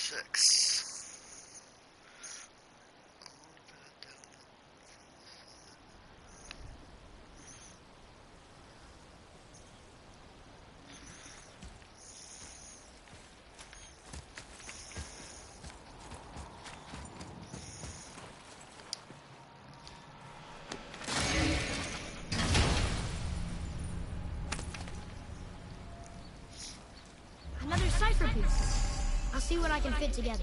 6. Another cipher piece. I'll see what I can fit together.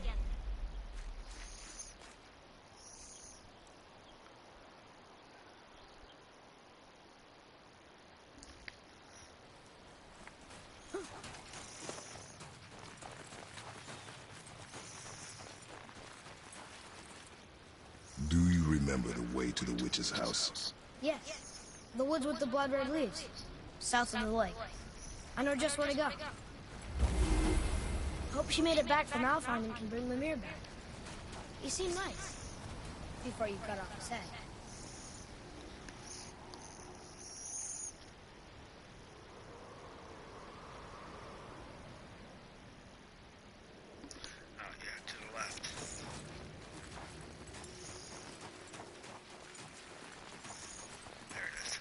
Do you remember the way to the witch's house? Yes. The woods with the blood-red leaves. South of the lake. I know just where to go. Hope she made it back from Alfheim and can bring Mimir back. He seemed nice. Before you cut off his head. Oh yeah, to the left. There it is.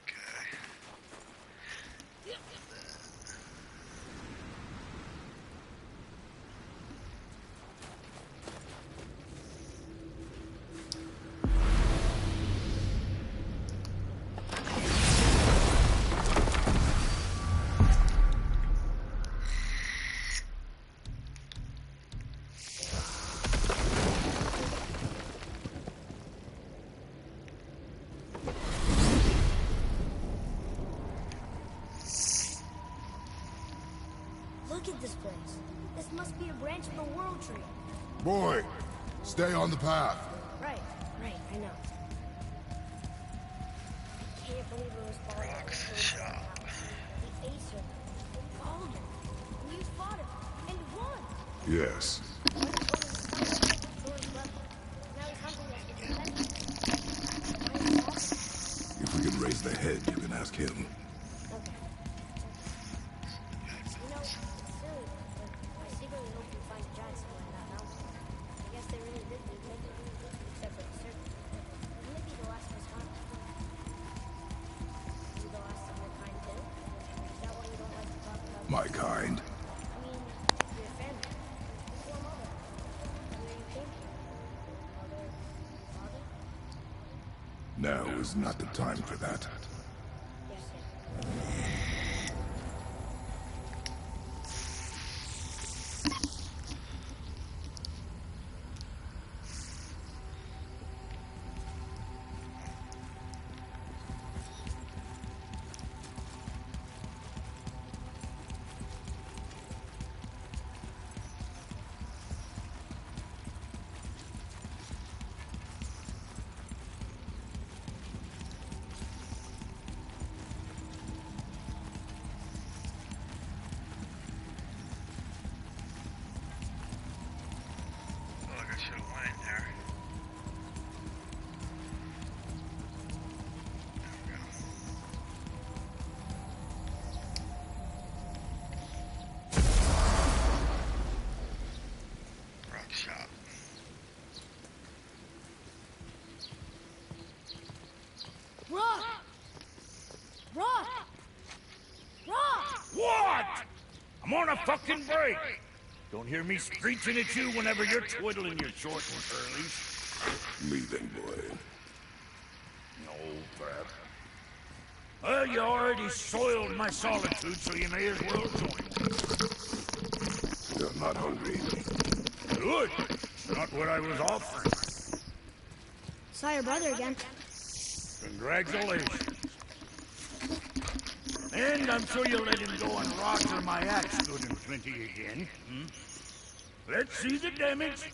Okay. Look at this place. This must be a branch of the World Tree. Boy, stay on the path. Right, I know. I can't believe it was Baldur. Rock's shop. The Acer. Baldur. And you fought him. And won. Yes. If we can raise the head, you can ask him. My kind. Now is not the time for that. Look, I should have went in there. There we go. Rock shop. Rock! Rock! Rock! What? I'm on a fucking break. Don't hear me screeching at you whenever you're twiddling your short and curlies. Leaving, boy. No crap. Well, you already soiled my solitude, so you may as well join me. You're not hungry. Good. Not what I was offering. Saw your brother again. Congratulations. And I'm sure you'll let him go and roger my axe good and plenty again. Hmm? Let's see the damage.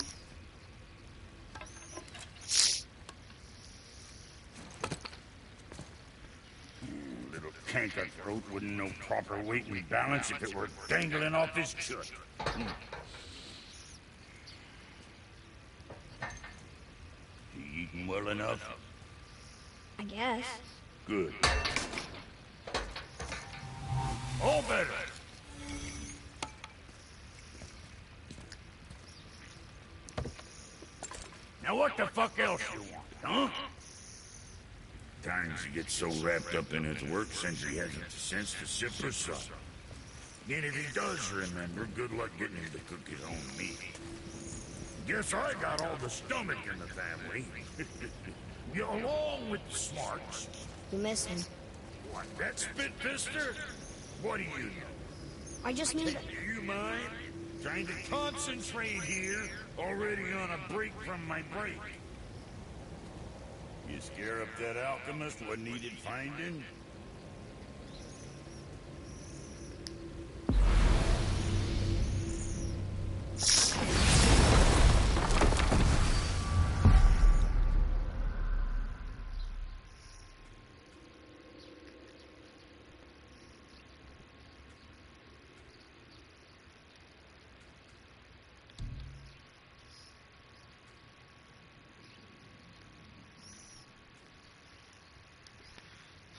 Little canker throat wouldn't know proper weight and balance if it were dangling off his chut. He eating well enough? I guess. Good. All better. Now what the fuck else you want, huh? Times he gets so wrapped up in his work since he hasn't the sense to sip for supper. And if he does remember, good luck getting him to cook his own meat. Guess I got all the stomach in the family. Yeah, along with the smarts. You miss him. What, that spit-fister? What do you know? I just mean that... Do you mind? Trying to concentrate here, already on a break from my break. You scare up that alchemist what needed finding?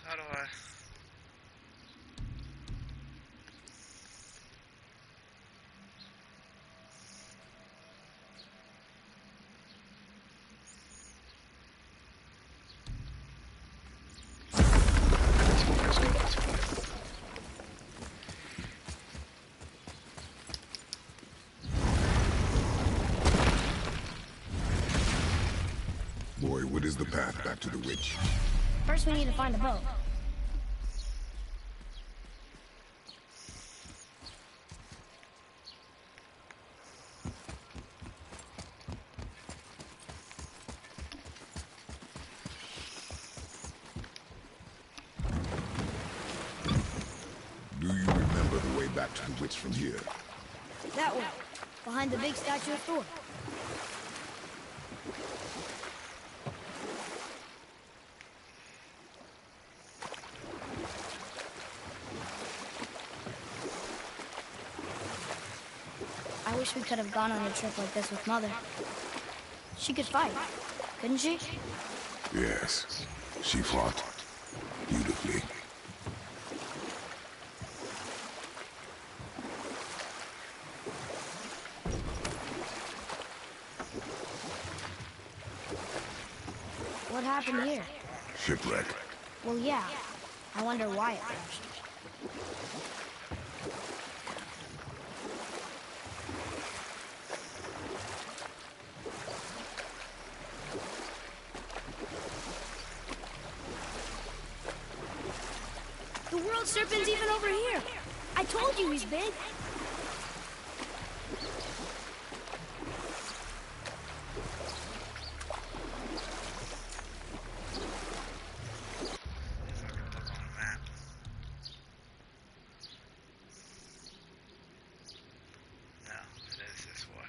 How do I... Boy, what is the path back to the witch? First we need to find a boat. Do you remember the way back to the witch from here? That way. Behind the big statue of Thor. I wish we could have gone on a trip like this with Mother. She could fight, couldn't she? Yes, she fought beautifully. What happened here? Shipwreck. Well, yeah. I wonder why it crashed. The world serpent's even over here. I told you he's big. Look on a map. No, it is this way.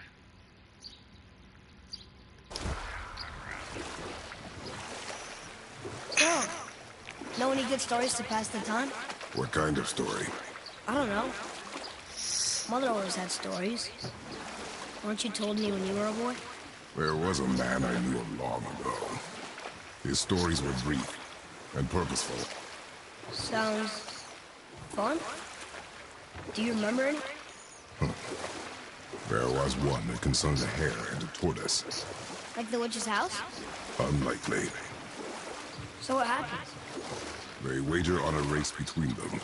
Oh. Know any good stories to pass the time? What kind of story? I don't know. Mother always had stories. Weren't you told me when you were a boy? There was a man I knew of long ago. His stories were brief and purposeful. Sounds fun. Do you remember any? There was one that concerned a hare and a tortoise. Like the witch's house? Unlikely. So what happens? They wager on a race between them.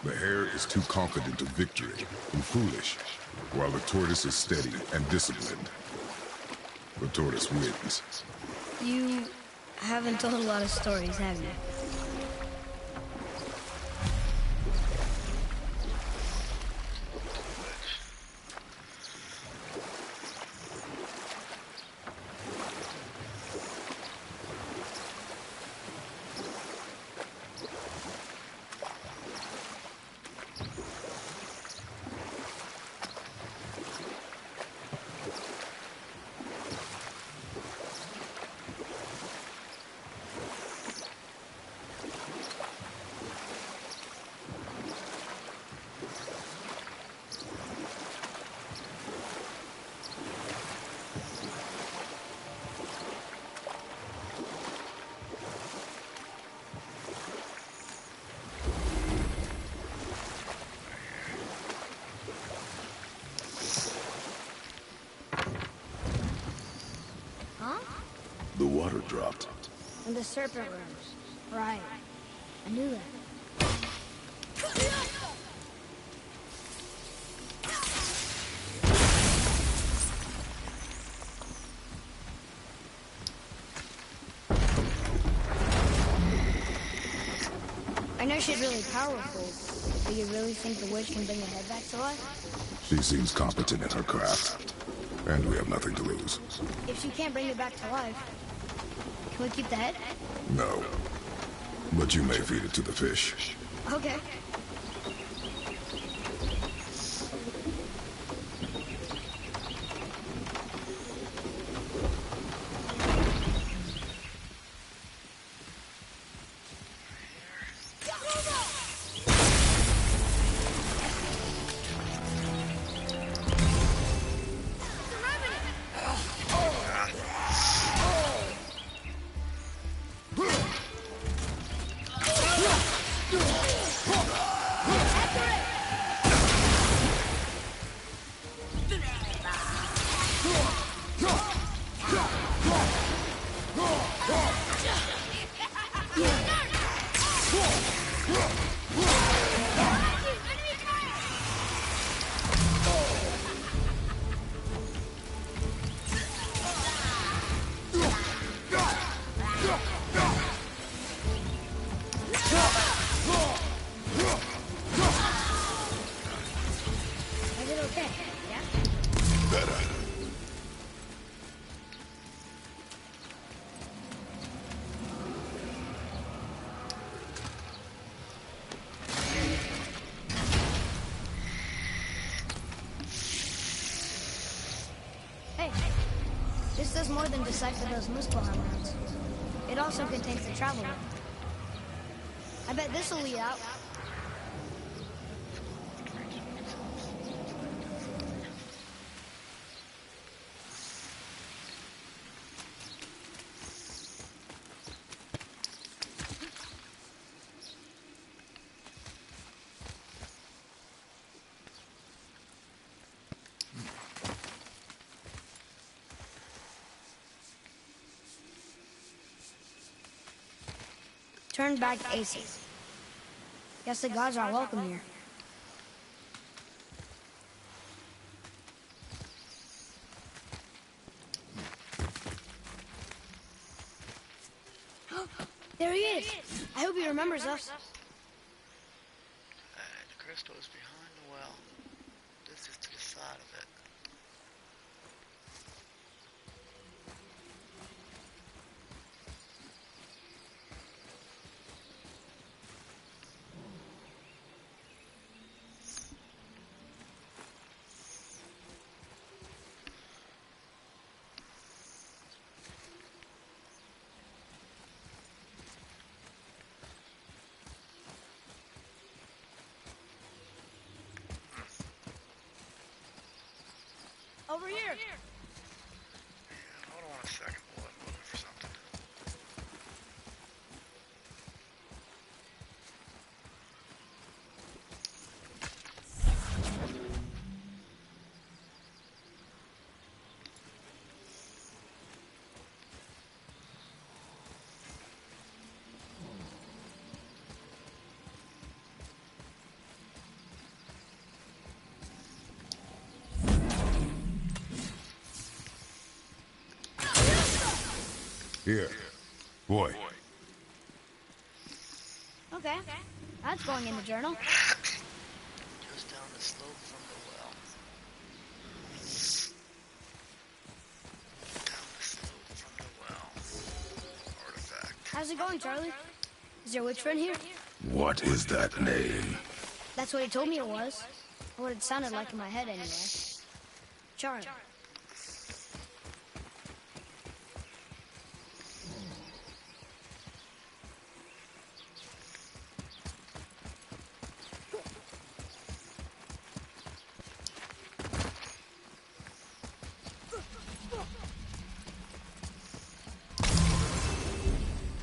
The hare is too confident of victory and foolish, while the tortoise is steady and disciplined. The tortoise wins. You haven't told a lot of stories, have you? The water dropped. And the serpent rose. Right. I knew that. I know she's really powerful, but you really think the witch can bring the head back to life? She seems competent in her craft. And we have nothing to lose. If she can't bring it back to life, can we keep the head? No. But you may feed it to the fish. Okay. Is it okay? Yeah? Better. Hey, this does more than decipher those Muspelheim rounds. It also contains the travel book. I bet this will lead out. Turn back aces. Guess the gods are welcome here. There he is. I hope he remembers us. The crystal is behind the well. This is to the side of it. Over here. Yeah, hold on a second, boy. I'm looking for something. Here. Boy. Okay. That's going in the journal. Just down the slope from the well. Down the slope from the well. Artifact. How's it going, Charlie? Is your witch friend here? What is that name? That's what he told me it was. Or what it sounded like in my head anyway. Charlie.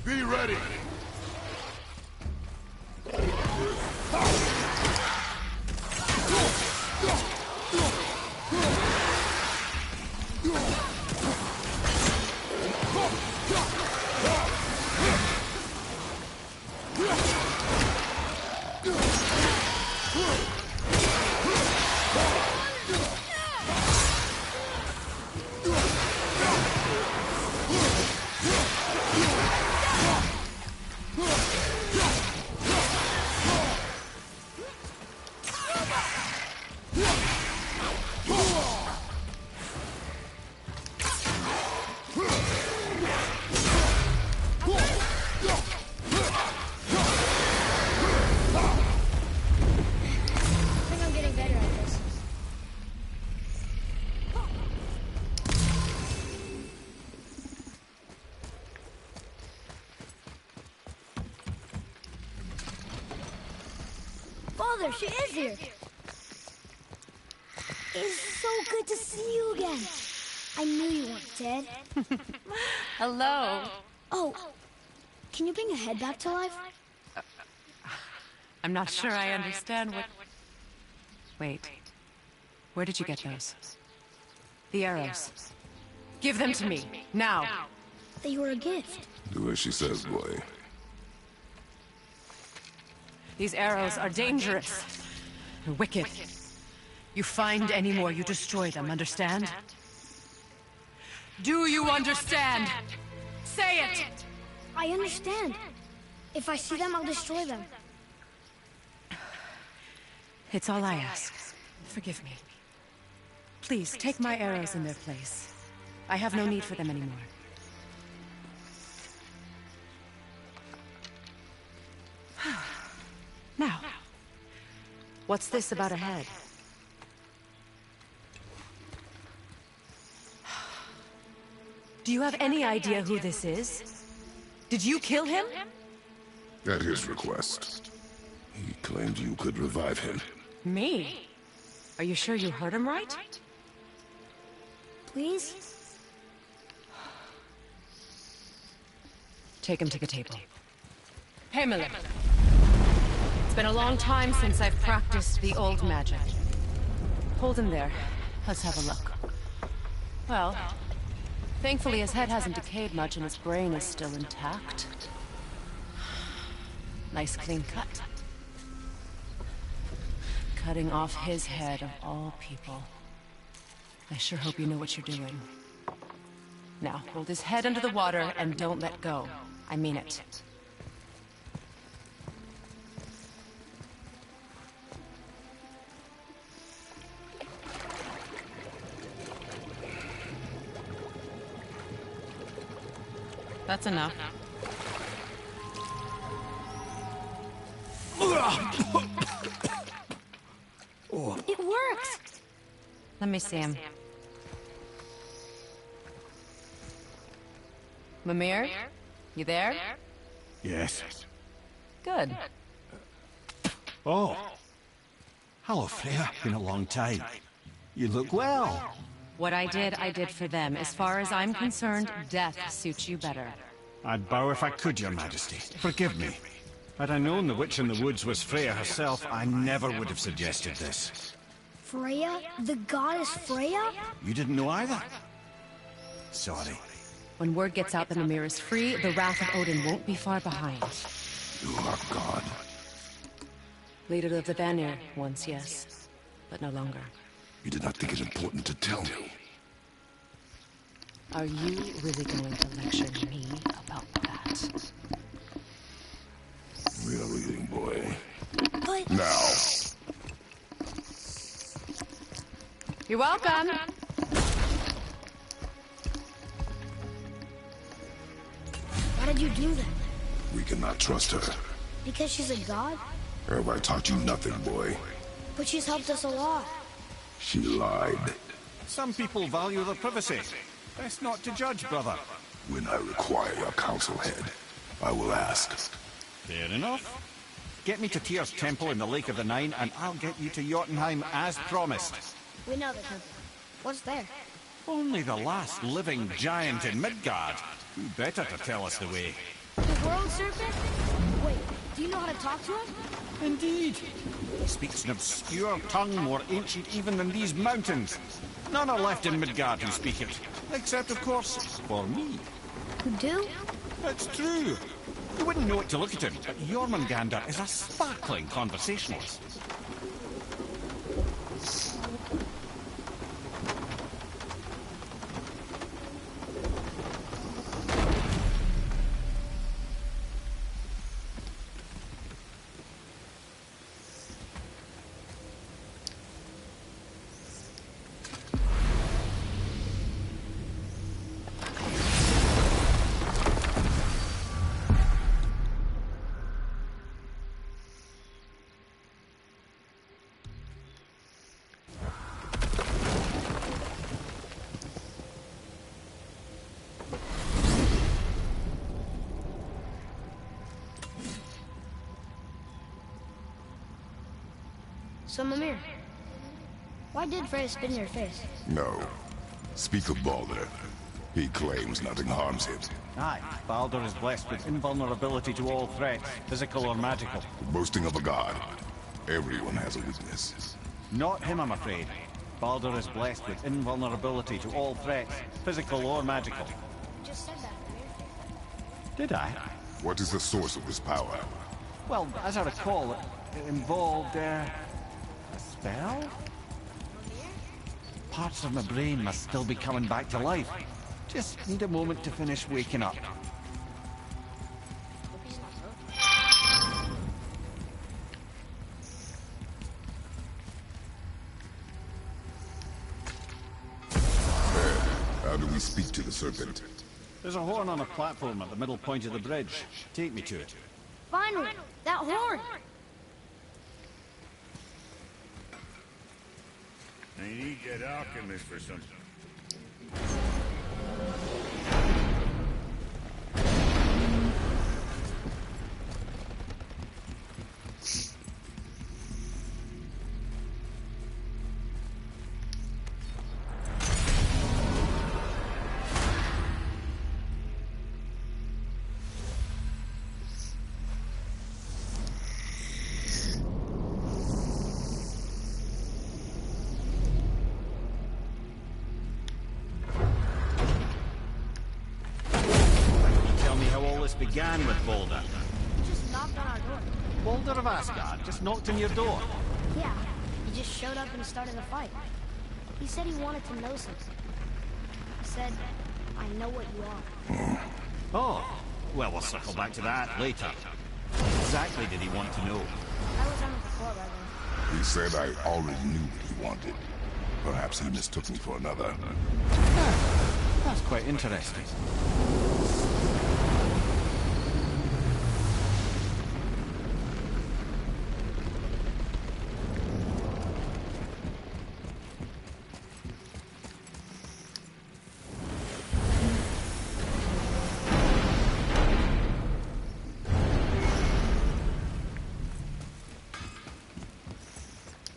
Be ready! there she is here. It's so good to see you again. I knew you weren't dead. Hello. Oh, can you bring a head back to life? I'm not sure I understand what... Wait. Where did you get those? The arrows. Give them to me, now. They were a gift. Do as she says, boy. These arrows are dangerous. They're wicked. You find any more, you destroy them, understand? Do you understand? Say it! I understand. If I see them, I'll destroy them. It's all I ask. Forgive me. Please, take my arrows in their place. I have no need for them anymore. Now, what's this about a head? Do you have any idea who this is? Did you kill him? At his request. He claimed you could revive him. Me? Are you sure you heard him right? Please? Take him to the table. Hamelin. It's been a long time since I've practiced the old magic. Hold him there. Let's have a look. Well, thankfully his head hasn't decayed much and his brain is still intact. Nice clean cut. Cutting off his head of all people. I sure hope you know what you're doing. Now, hold his head under the water and don't let go. I mean it. That's enough. It works! Let me see him. Mimir? You there? Yes. Good. Oh. Hello, Freya. Been a long time. You look well. What I did for them. As far as I'm concerned, death suits you better. I'd bow if I could, Your Majesty. Forgive me. Had I known the witch in the woods was Freya herself, I never would have suggested this. Freya? The goddess Freya? You didn't know either? Sorry. When word gets out that Mimir is free, the wrath of Odin won't be far behind. You are God. Leader of the Vanir, once yes, but no longer. You did not think it important to tell me. Are you really going to lecture me about that? We are leaving, boy. But... Now. You're welcome! Why did you do that? We cannot trust her. Because she's a god? Have I taught you nothing, boy? But she's helped us a lot. She lied. Some people value their privacy. Best not to judge, brother. When I require your counsel head, I will ask. Fair enough. Get me to Tyr's temple in the Lake of the Nine, and I'll get you to Jotunheim as promised. We know the temple. What's there? Only the last living giant in Midgard. Who better to tell us the way? The world serpent? Wait, do you know how to talk to him? Indeed. He speaks an obscure tongue more ancient even than these mountains. None are left in Midgard who speak it. Except, of course, for me. Who do? It's true. You wouldn't know it to look at him, but Jormungandr is a sparkling conversationalist. So, Mimir, why did Freya spit in your face? No. Speak of Baldur. He claims nothing harms him. Aye, Baldur is blessed with invulnerability to all threats, physical or magical. Boasting of a god. Everyone has a weakness. Not him, I'm afraid. Baldur is blessed with invulnerability to all threats, physical or magical. You just said that, Mimir. Did I? What is the source of his power? Well, as I recall, it involved, a spell? Parts of my brain must still be coming back to life. Just need a moment to finish waking up. Hope he's not broken. How do we speak to the serpent? There's a horn on a platform at the middle point of the bridge. Take me to it. Finally! That horn! I need that alchemist for something. Began with Baldur. He just knocked on our door. Baldur of Asgard just knocked on your door. Yeah, he just showed up and started a fight. He said he wanted to know something. He said, I know what you are. Oh, well, we'll circle back to that later. What exactly did he want to know? I was on it before, brother. He said I already knew what he wanted. Perhaps he mistook me for another. That's quite interesting.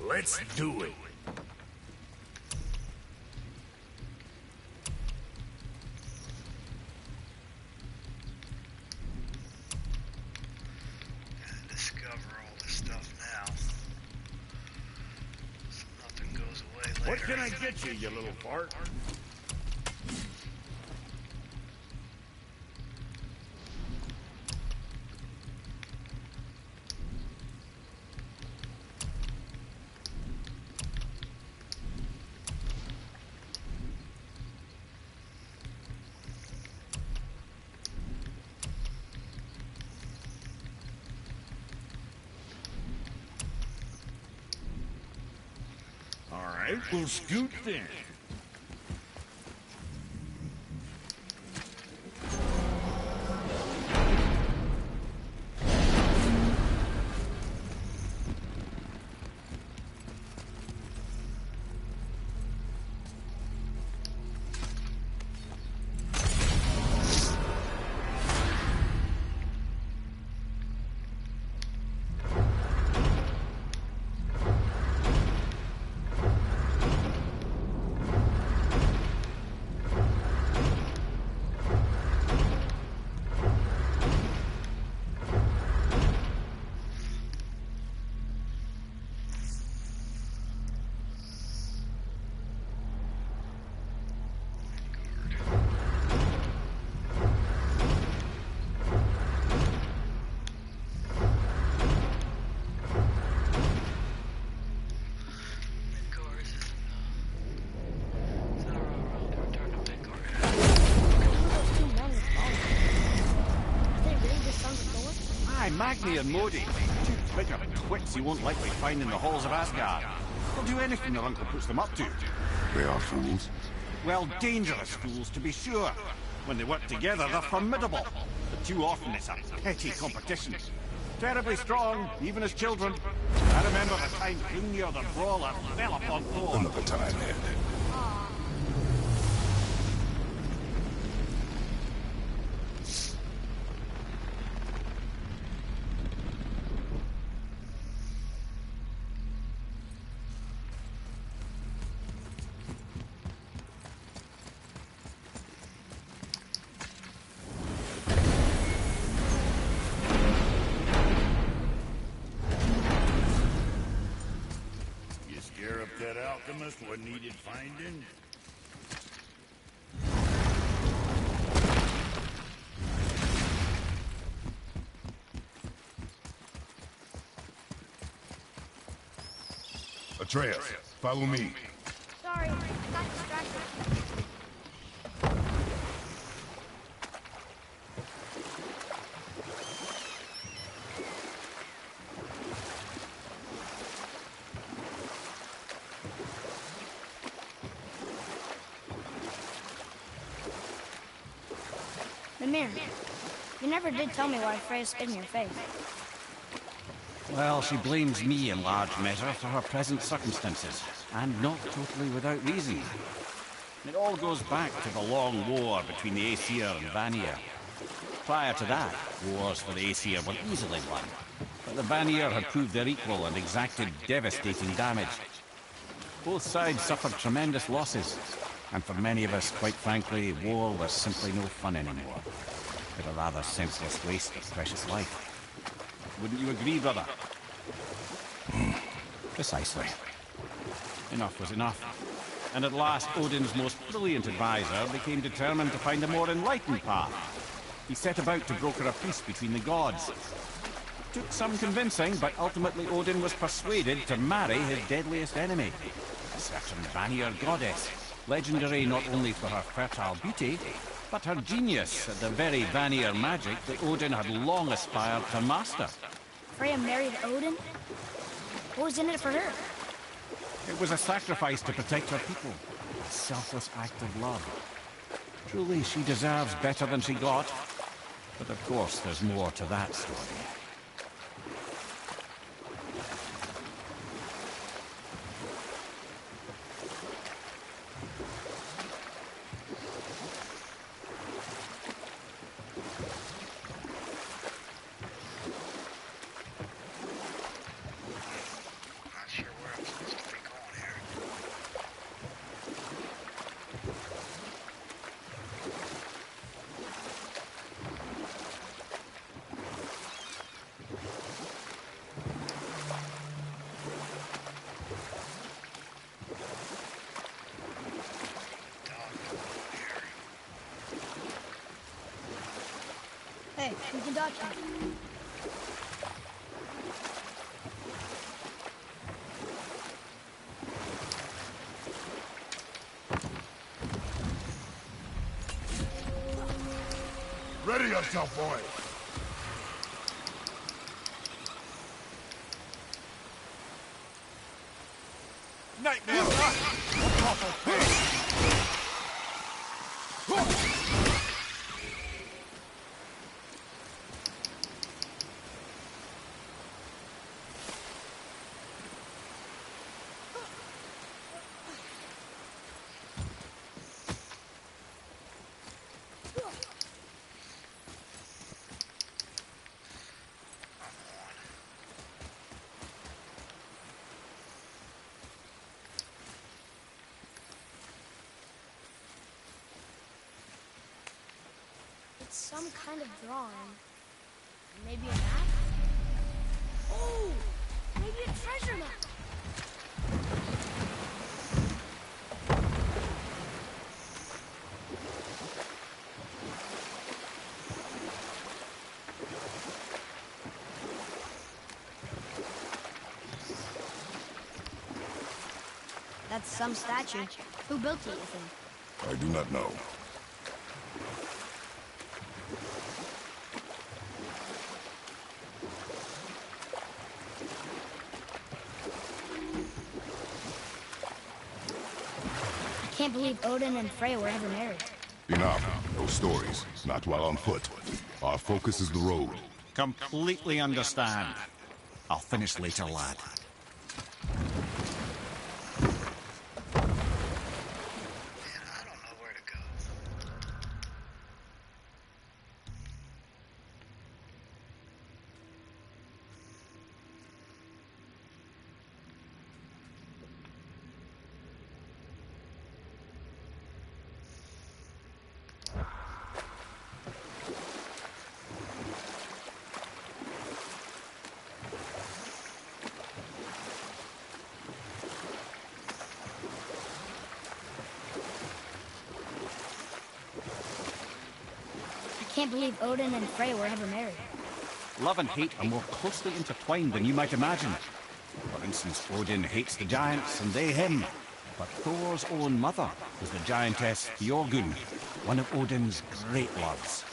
Let's do it. Gotta discover all this stuff now. So nothing goes away later. What can I get you, you little fart? All right, we'll scoot then. Magni and Modi. Two bigger twits you won't likely find in the halls of Asgard. They'll do anything their uncle puts them up to. They are fools. Well, dangerous fools, to be sure. When they work together, they're formidable. But too often it's a petty competition. Terribly strong, even as children. I remember the time Hrungnir the Brawler fell upon Thor. Another time, Ed. Optimus what needed finding? Atreus, follow me. Sorry, I got distracted. Mimir, you never did tell me why Freya spit in your face. Well, she blames me in large measure for her present circumstances, and not totally without reason. It all goes back to the long war between the Aesir and Vanir. Prior to that, wars for the Aesir were easily won, but the Vanir had proved their equal and exacted devastating damage. Both sides suffered tremendous losses, and for many of us, quite frankly, war was simply no fun anymore. But a rather senseless waste of precious life. Wouldn't you agree, brother? Precisely. Enough was enough. And at last, Odin's most brilliant advisor became determined to find a more enlightened path. He set about to broker a peace between the gods. Took some convincing, but ultimately Odin was persuaded to marry his deadliest enemy, a certain Vanir goddess, legendary not only for her fertile beauty, but her genius at the very Vanir magic that Odin had long aspired to master. Freya married Odin? What was in it for her? It was a sacrifice to protect her people. A selfless act of love. Truly, she deserves better than she got. But of course, there's more to that story. Not sure where I'm supposed to be going here. Hey, we can dodge him. Ready yourself, boy. Nightmare! It's some kind of drawing. Maybe a map? Oh! Maybe a treasure map! That's some statue. Who built it, you think? I do not know. I can't believe Odin and Freya were ever married. Enough. No stories. Not while on foot. Our focus is the road. Completely understand. I'll finish later, lad. Man, I don't know where to go. can't believe Odin and Frey were ever married. Love and hate are more closely intertwined than you might imagine. For instance, Odin hates the giants and they him. But Thor's own mother was the giantess Björgund, one of Odin's great loves.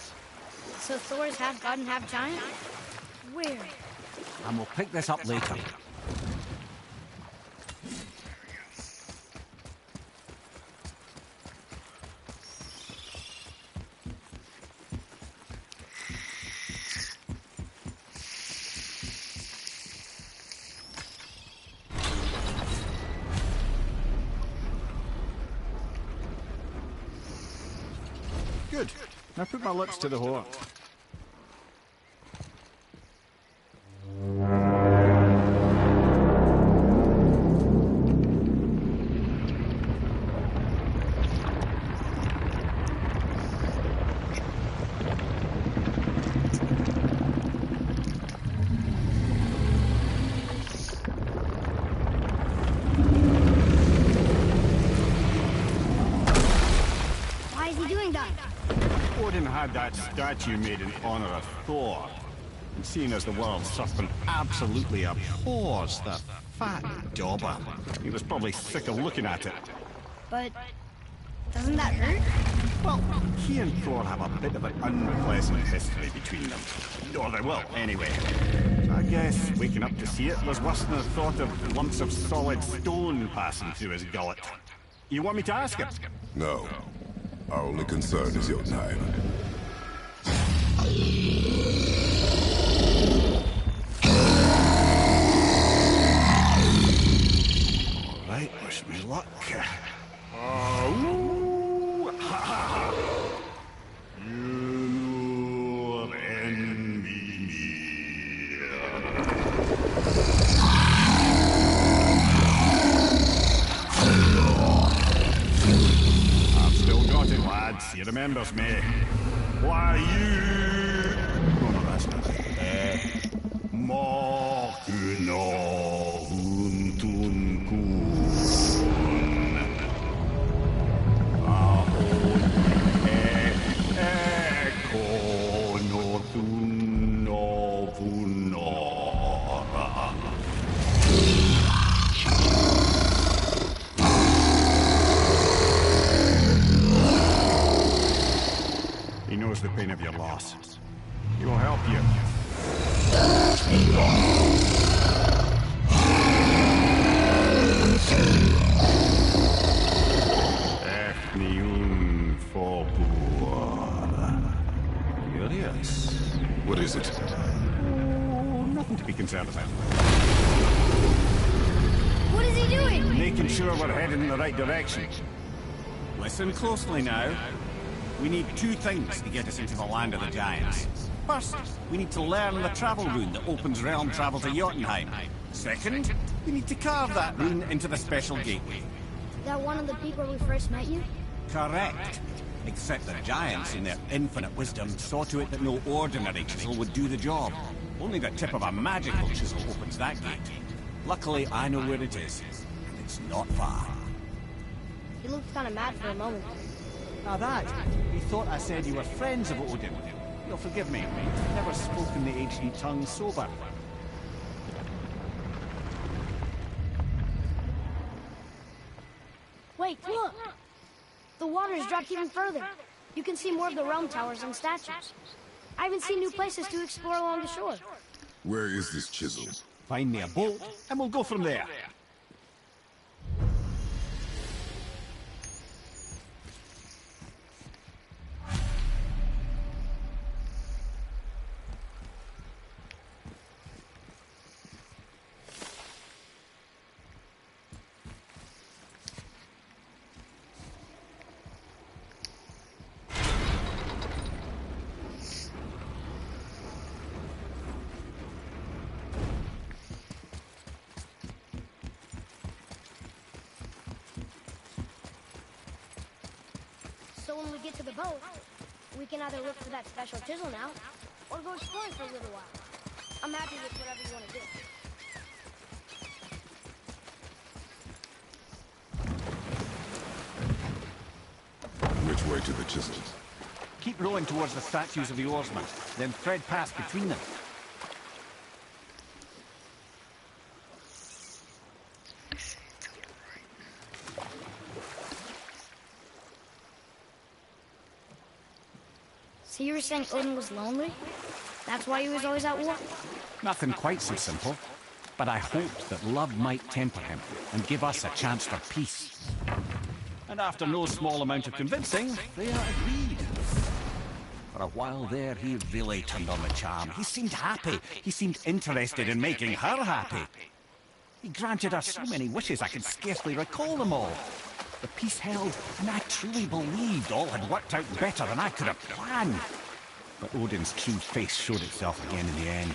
So Thor's half god and half giant? Weird. And we'll pick this up later. Good. Now put my lips to the horn. Why is he doing that? Odin had that statue made in honor of Thor. And seeing as the world's serpent absolutely abhors that fat dauber, he was probably sick of looking at it. But doesn't that hurt? Well, he and Thor have a bit of an unpleasant history between them. Or they will, anyway. So I guess waking up to see it was worse than the thought of lumps of solid stone passing through his gullet. You want me to ask him? No. Our only concern is Jotunheim. All right, wish me luck. Ooh, ha, ha, ha. You envy me. I've still got it, lads. He remembers me. Why you? Oh, no, that's not it. Mokuno Huntunku. He knows the pain of your loss. He will help you. Ethnium Forbur. Curious. What is it? Oh, nothing to be concerned about. What is he doing? Making sure we're heading in the right direction. Listen closely now. We need two things to get us into the land of the giants. First, we need to learn the travel rune that opens realm travel to Jotunheim. Second, we need to carve that rune into the special gateway. That one of the people we first met you? Correct. Except the giants, in their infinite wisdom, saw to it that no ordinary chisel would do the job. Only the tip of a magical chisel opens that gate. Luckily, I know where it is, and it's not far. He looked kind of mad for a moment. Now that, he thought I said you were friends of Odin. You'll forgive me, I've never spoken the ancient tongue sober. Wait, look! The water's dropped even further. You can see more of the realm towers and statues. I even see new places to explore along the shore. Where is this chisel? Find me a boat, and we'll go from there. So when we get to the boat, we can either look for that special chisel now, or go exploring for a little while. I'm happy with whatever you want to do. Which way to the chisel? Keep rowing towards the statues of the oarsmen, then thread past between them. So you were saying Odin was lonely? That's why he was always at war? Nothing quite so simple, but I hoped that love might temper him and give us a chance for peace. And after no small amount of convincing, they agreed. For a while there, he really turned on the charm. He seemed happy. He seemed interested in making her happy. He granted her so many wishes I can scarcely recall them all. The peace held, and I truly believed all had worked out better than I could have planned. But Odin's true face showed itself again in the end.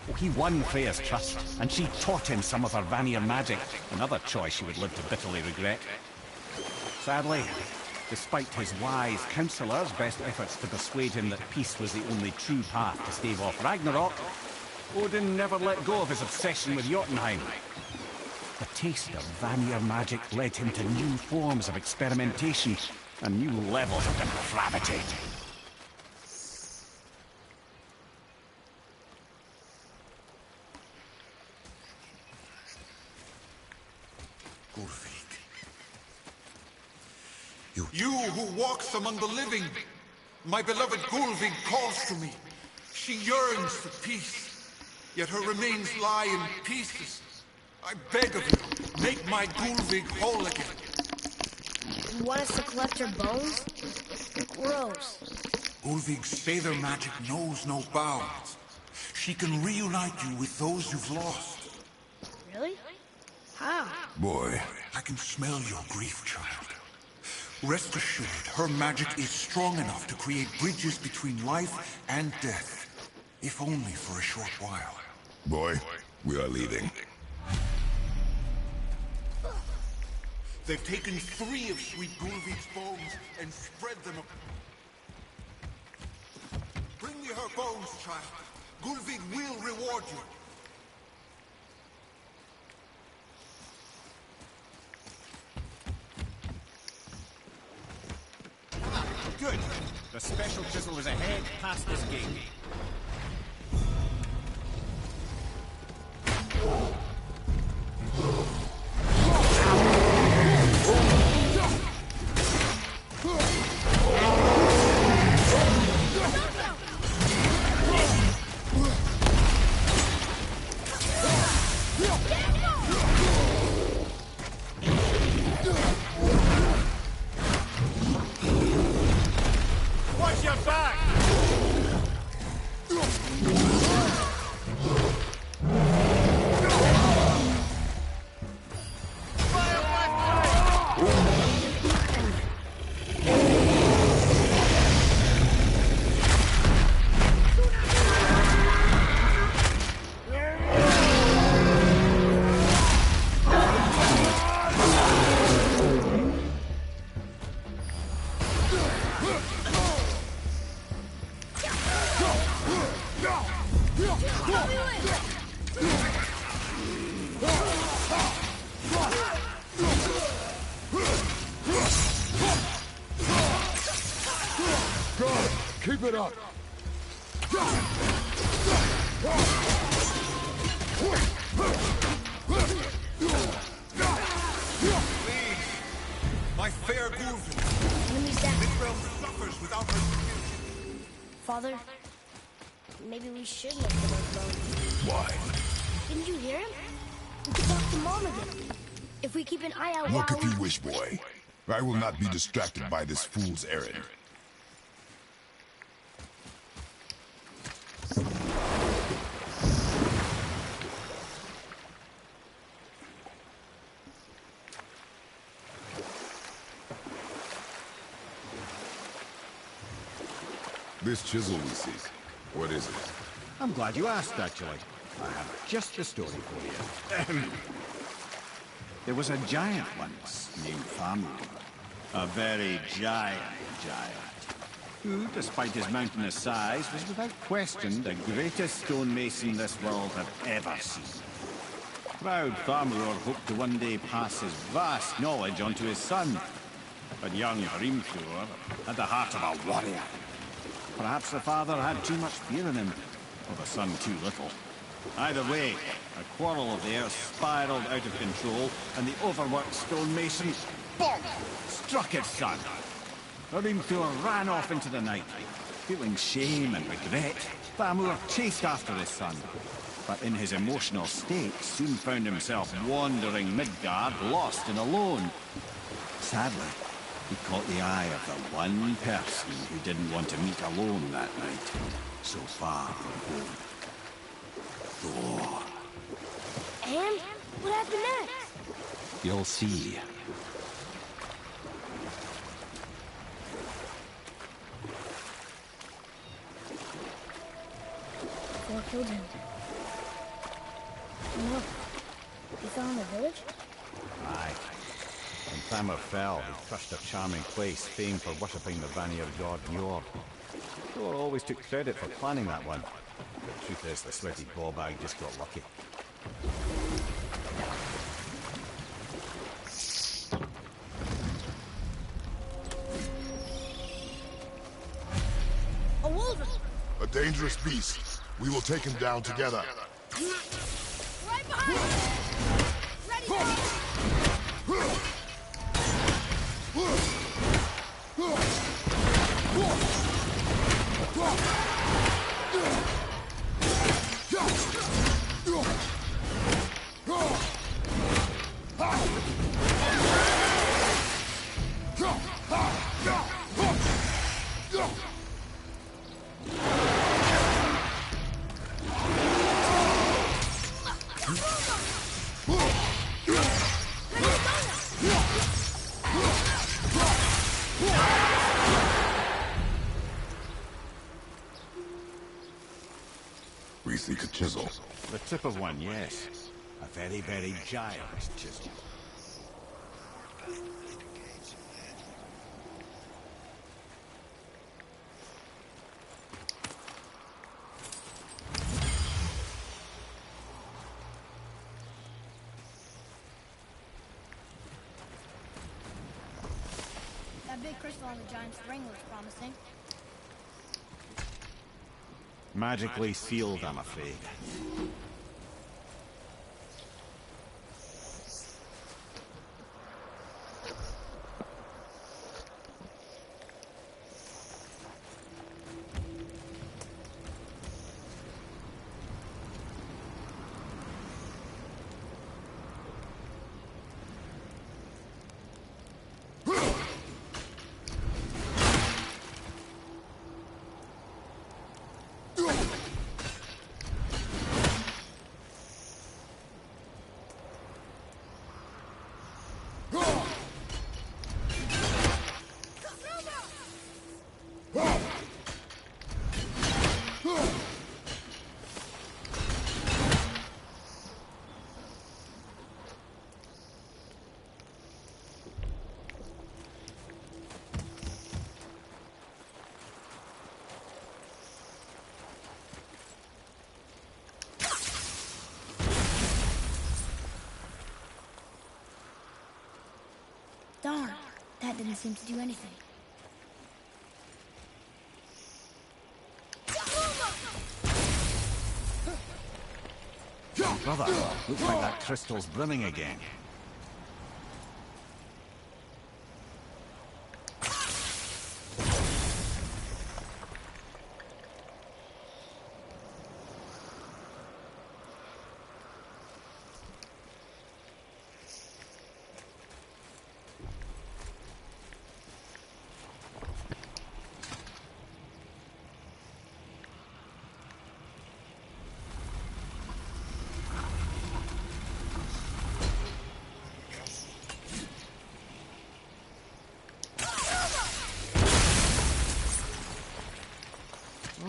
Oh, he won Freya's trust, and she taught him some of her Vanir magic, another choice she would live to bitterly regret. Sadly, despite his wise counselors' best efforts to persuade him that peace was the only true path to stave off Ragnarok, Odin never let go of his obsession with Jotunheim. The taste of Vanir magic led him to new forms of experimentation and new levels of depravity. Gullveig. You who walks among the living, my beloved Gullveig calls to me. She yearns for peace, yet her remains lie in pieces. I beg of you, make my Gullveig whole again. You want us to collect her bones? Gross. Gullveig's Father magic knows no bounds. She can reunite you with those you've lost. Really? How? Boy, I can smell your grief, child. Rest assured, her magic is strong enough to create bridges between life and death, if only for a short while. boy, we are leaving. They've taken 3 of sweet Gullveig's bones and spread them up. Bring me her bones, child. Gullveig will reward you. Good. The special chisel is ahead past this gate. Watch your back! Keep it up. My fair Gullveig. Enemies down. This realm suffers without her skill. Father, maybe we should look for those bones. Why? Didn't you hear him? We could talk to Mom again. If we keep an eye out Look while if you wish, boy. I will not be distracted by this fool's errand. This chisel we seek, what is it? I'm glad you asked, actually. I have just the story for you. There was a giant once named Thamur. A very giant, who, despite his mountainous size, was without question the greatest stonemason this world had ever seen. Proud Thamur hoped to one day pass his vast knowledge on to his son. But young Hrimthur had the heart of a warrior. Perhaps the father had too much fear in him, or the son too little. Either way, a quarrel of theirs spiraled out of control, and the overworked stonemason, bonk, struck his son. Hrimthur ran off into the night. Feeling shame and regret, Thamur chased after his son, but in his emotional state soon found himself wandering Midgard, lost and alone. Sadly, he caught the eye of the one person who didn't want to meet alone that night, so far from home. Thor. And what happened next? You'll see. Thor killed him. No. He fell in the village? Aye. When Thamur fell, he crushed a charming place famed for worshipping the Vanir god Njord. Thor always took credit for planning that one. The truth is, the sweaty ballbag just got lucky. A wolverine! A dangerous beast. We will take him down together. Right behind us! Ready, go! We seek a chisel. The tip of one, yes. A very, very giant chisel. That big crystal on the giant's ring looks promising. Magically sealed, I'm afraid. Darn, that didn't seem to do anything. Brother, looks like that crystal's brimming again.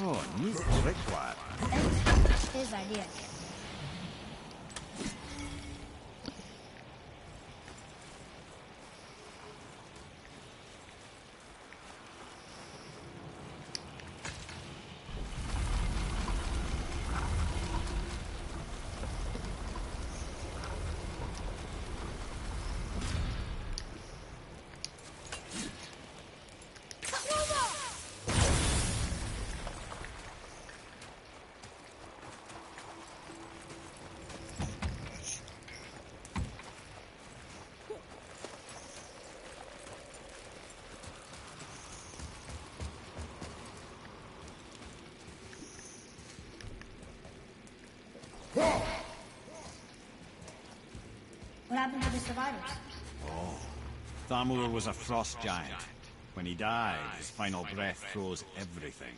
Oh, neat tripwire. That's his idea. What happened to the survivors? Thamur was a frost giant. When he died, his final breath froze everything.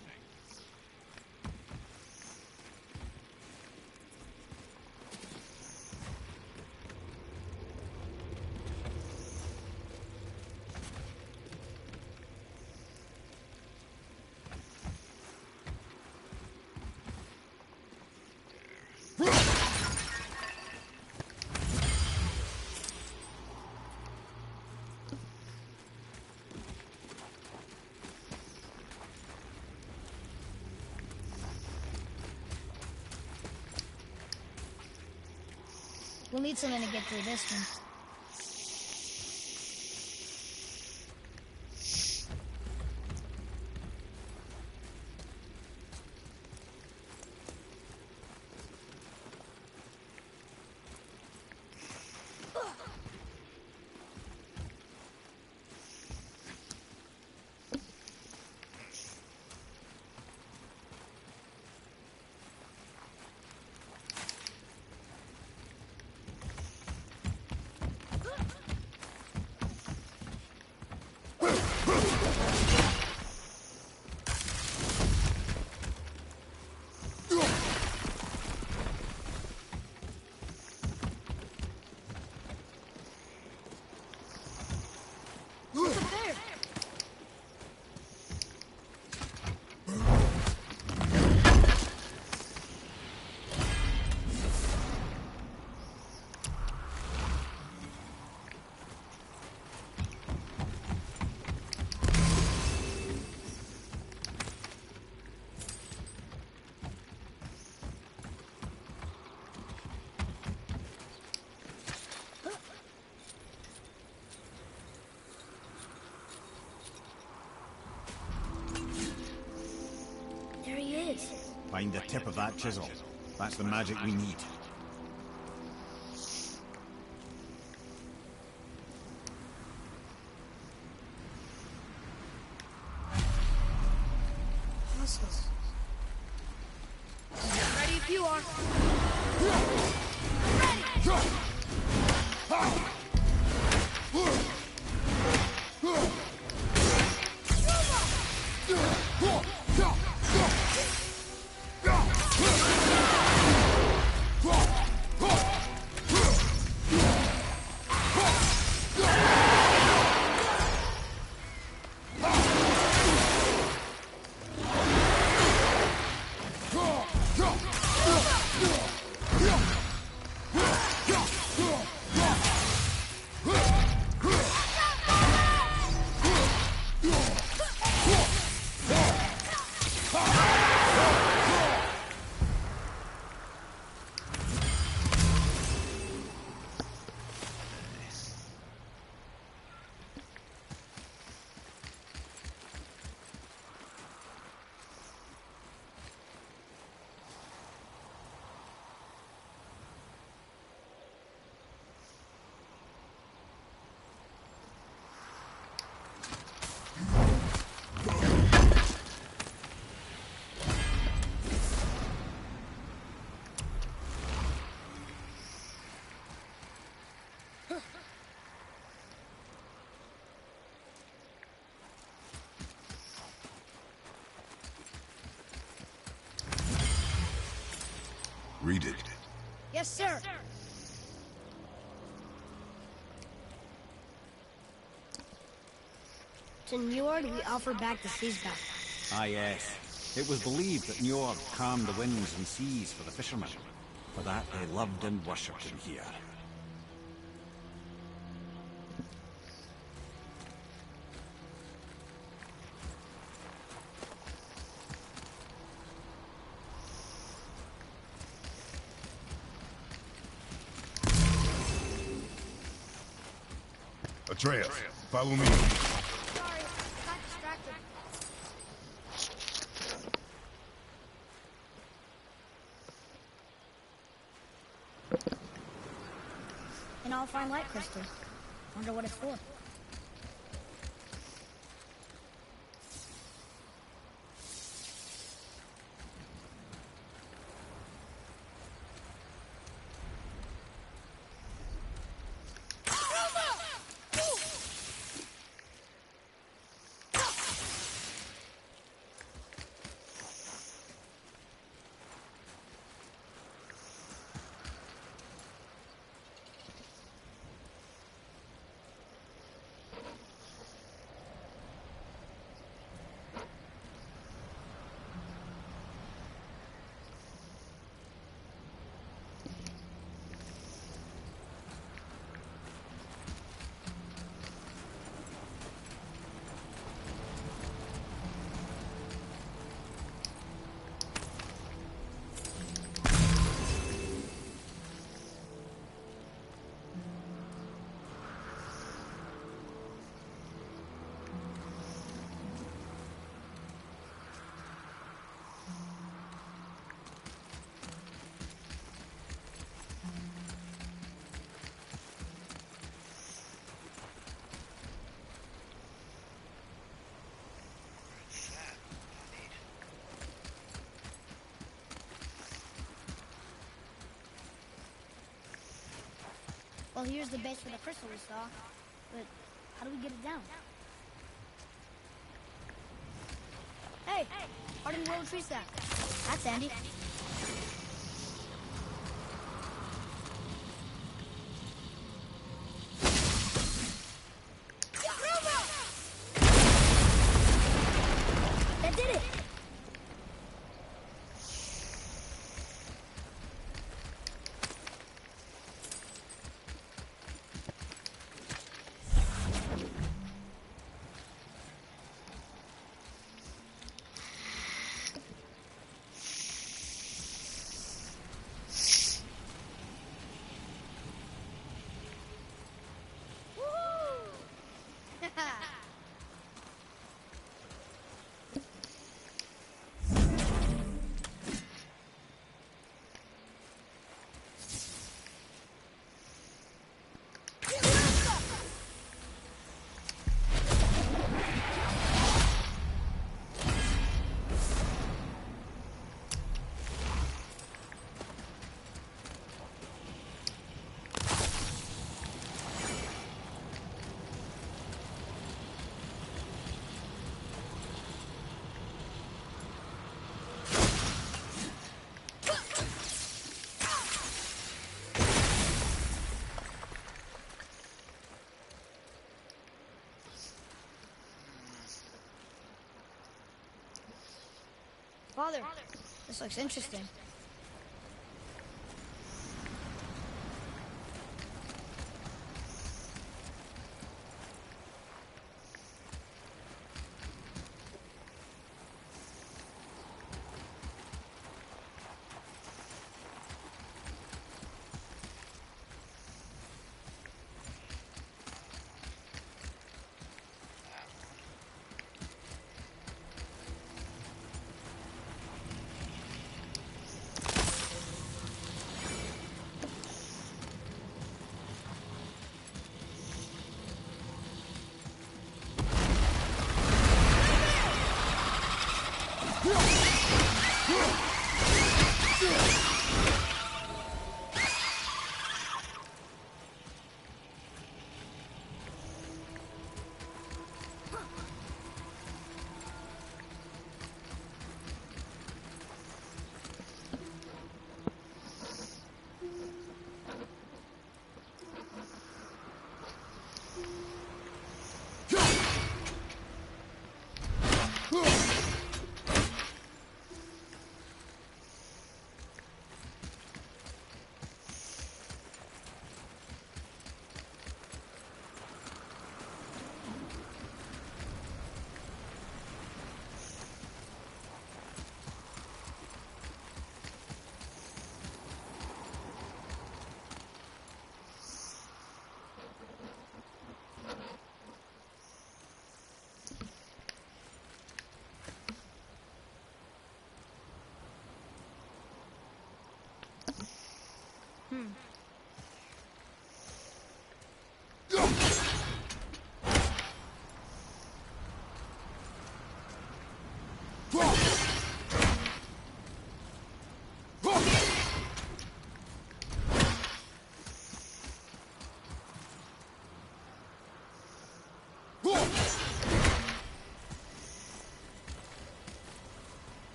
We'll need something to get through this one. There he is. Find the tip of that chisel. That's the magic we need. Muscles. Ready if you are. Read it. Yes, sir. To Njord, we offer back the seas back. Ah, yes. It was believed that Njord calmed the winds and seas for the fishermen. For that, they loved and worshipped him here. Atreus, follow me. Sorry, got distracted. An all-fine light crystal. Wonder what it's for. Well, here's the base for the crystal we saw. But how do we get it down? Hey! Hardened willow tree sap. That's handy. That did it! Father, this looks interesting.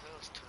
Those two.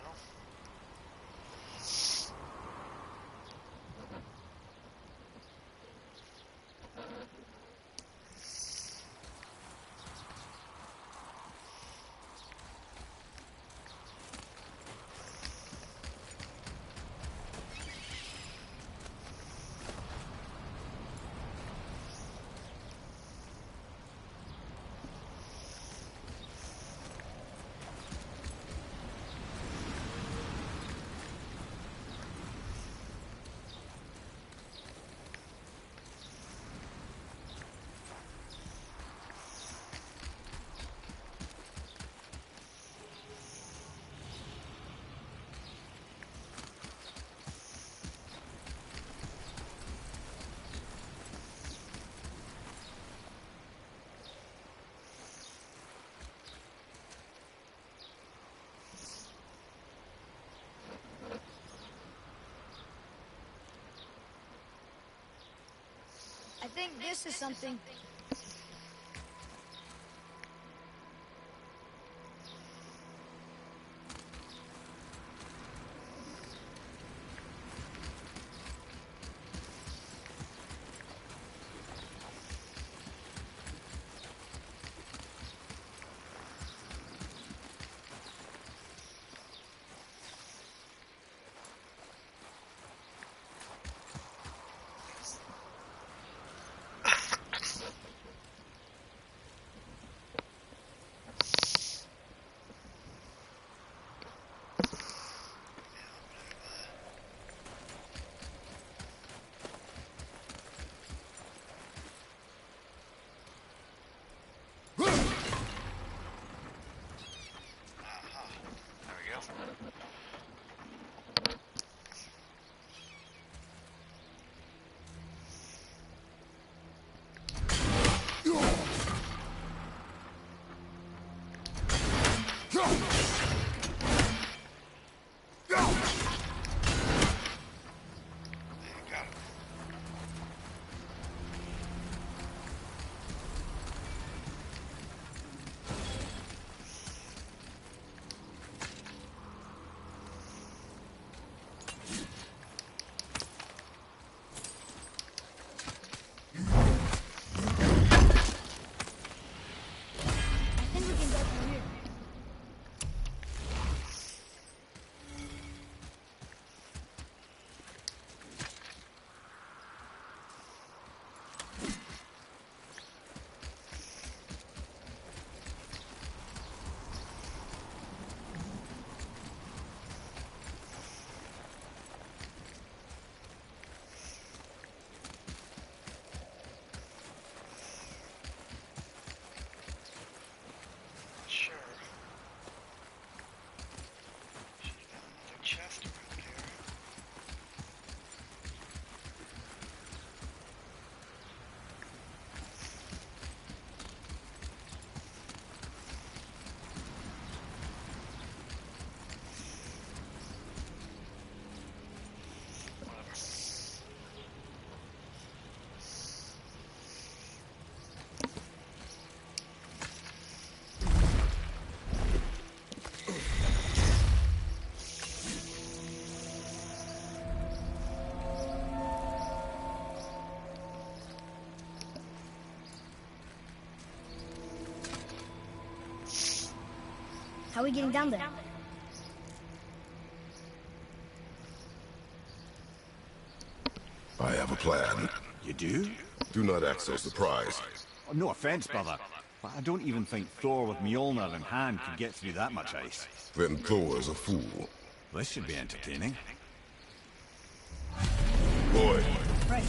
think this is something. How are we getting down there? I have a plan. You do? Do not act so surprised. Oh, no offense, brother, but I don't even think Thor with Mjolnir in hand could get through that much ice. Then Thor is a fool. This should be entertaining. Boy. Right.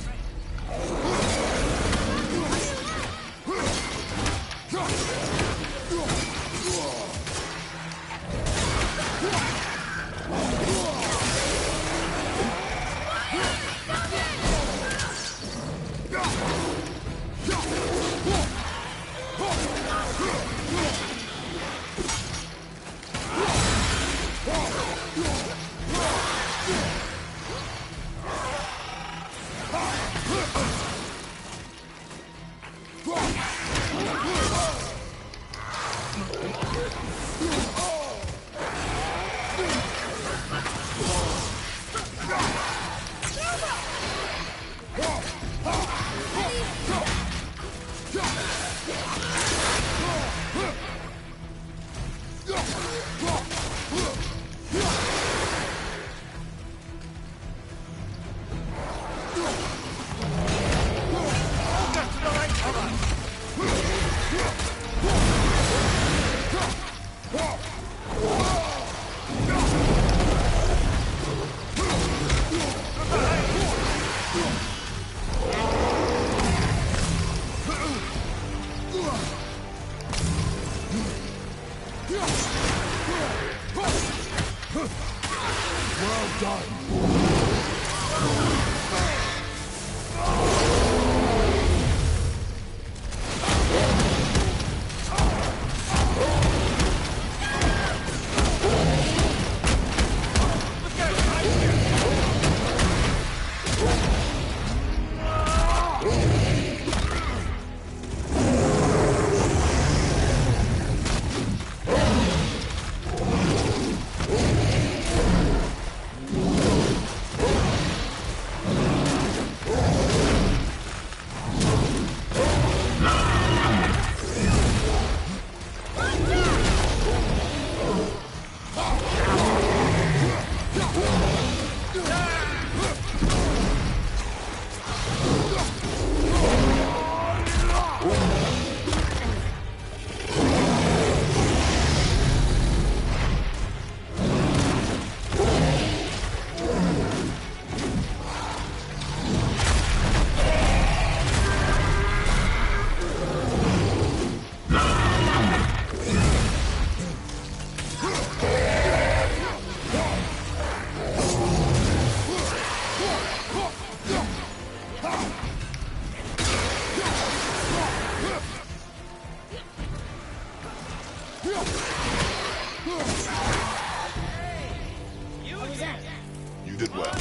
did well.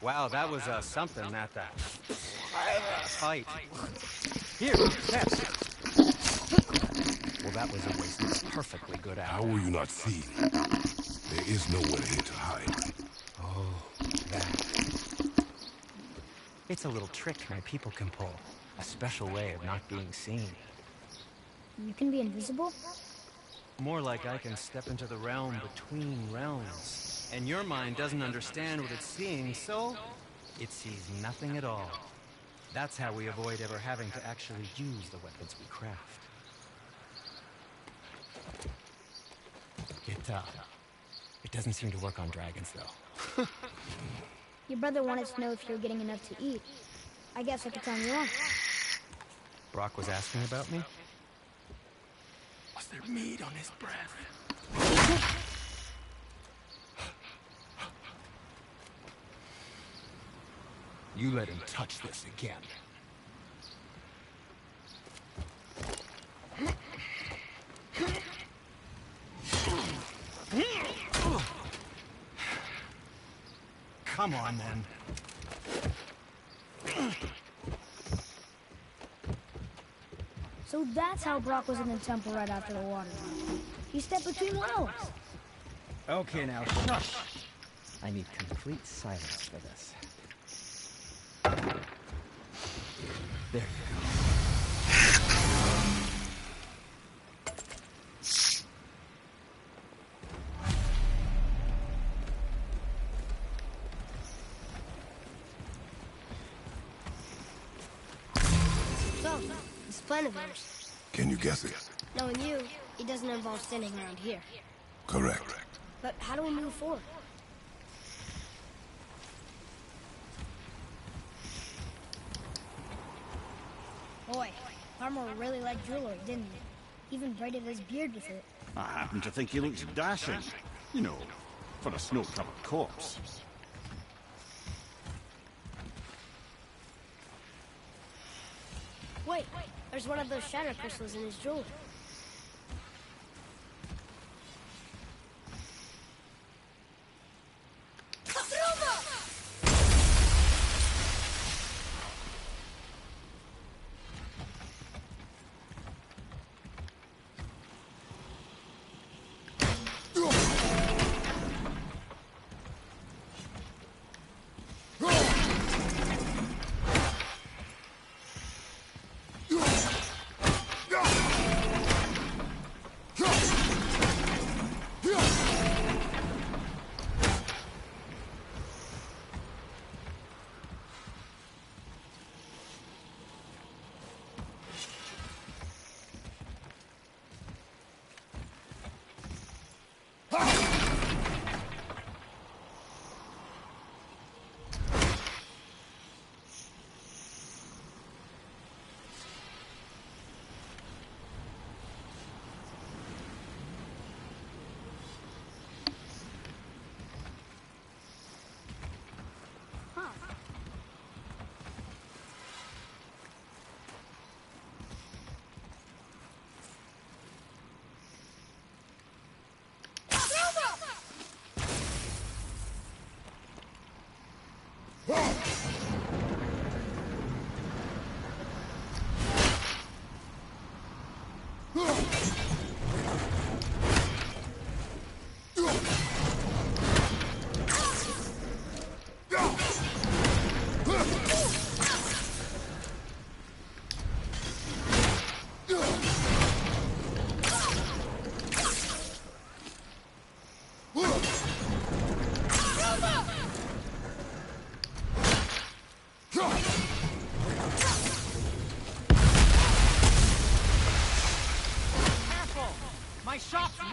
Wow, that was something, that fight. Here, test. Well, that was a waste of a perfectly good How apple. will you not see? There is nowhere here to hide. Oh, that. It's a little trick my people can pull. A special way of not being seen. You can be invisible? More like I can step into the realm between realms. And your mind doesn't understand what it's seeing, so it sees nothing at all. That's how we avoid ever having to actually use the weapons we craft. It doesn't seem to work on dragons, though. Your brother wanted to know if you were getting enough to eat. I guess I could tell him you are. Brock was asking about me? Was there meat on his breath? You let him touch this again. Come on, then. So that's how Brock was in the temple right after the water. He stepped between realms. Okay, now, shush. I need complete silence for this. There you go. So, this plan of yours. Can you guess it? Knowing you, it doesn't involve standing around here. Correct. But how do we move forward? Boy, Armor really liked jewelry, didn't he? Even braided his beard with it. I happen to think he looks dashing. You know, for a snow-covered corpse. Wait, there's one of those shadow crystals in his jewelry.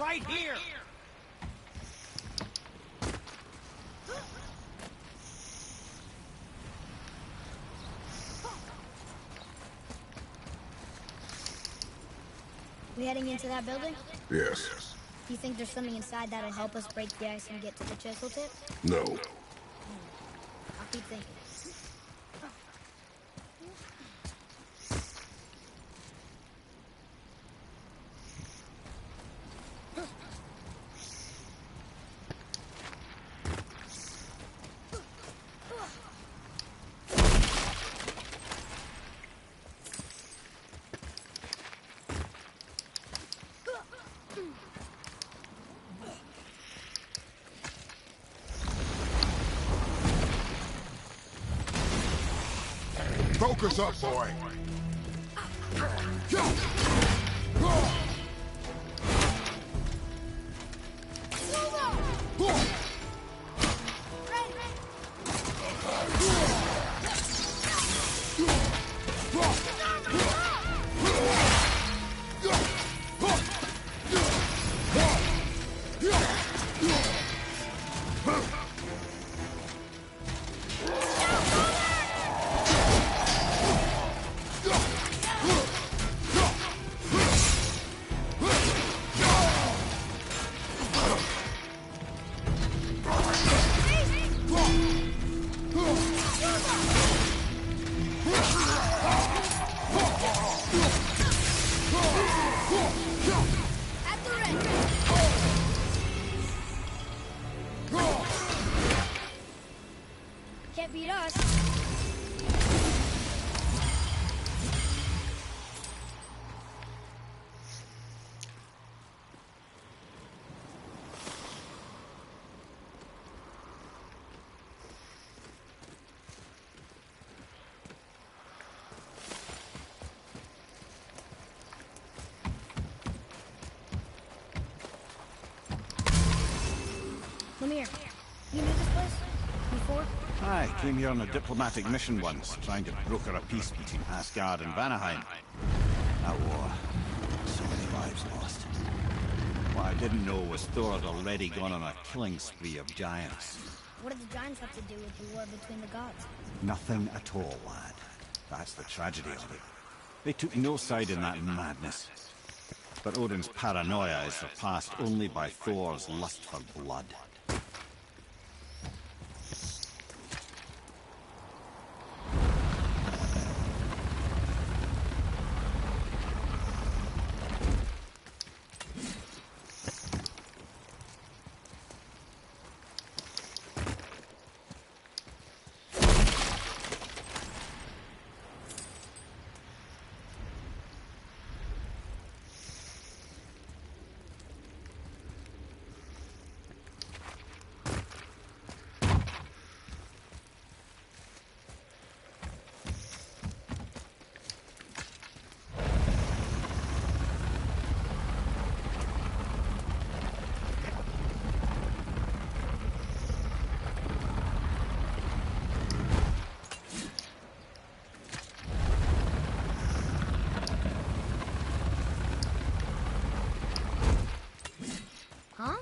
right here! We heading into that building? Yes. Do you think there's something inside that'll help us break the ice and get to the chisel tip? No. I'll keep thinking. Focus up, boy. Can't beat us. Lemire, you knew this place before? I came here on a diplomatic mission once, trying to broker a peace between Asgard and Vanaheim. That war. So many lives lost. What I didn't know was Thor had already gone on a killing spree of giants. What did the giants have to do with the war between the gods? Nothing at all, lad. That's the tragedy of it. They took no side in that madness. But Odin's paranoia is surpassed only by Thor's lust for blood. Huh?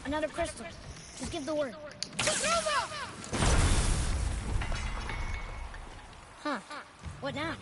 Another crystal. Just give the word. Huh. What now?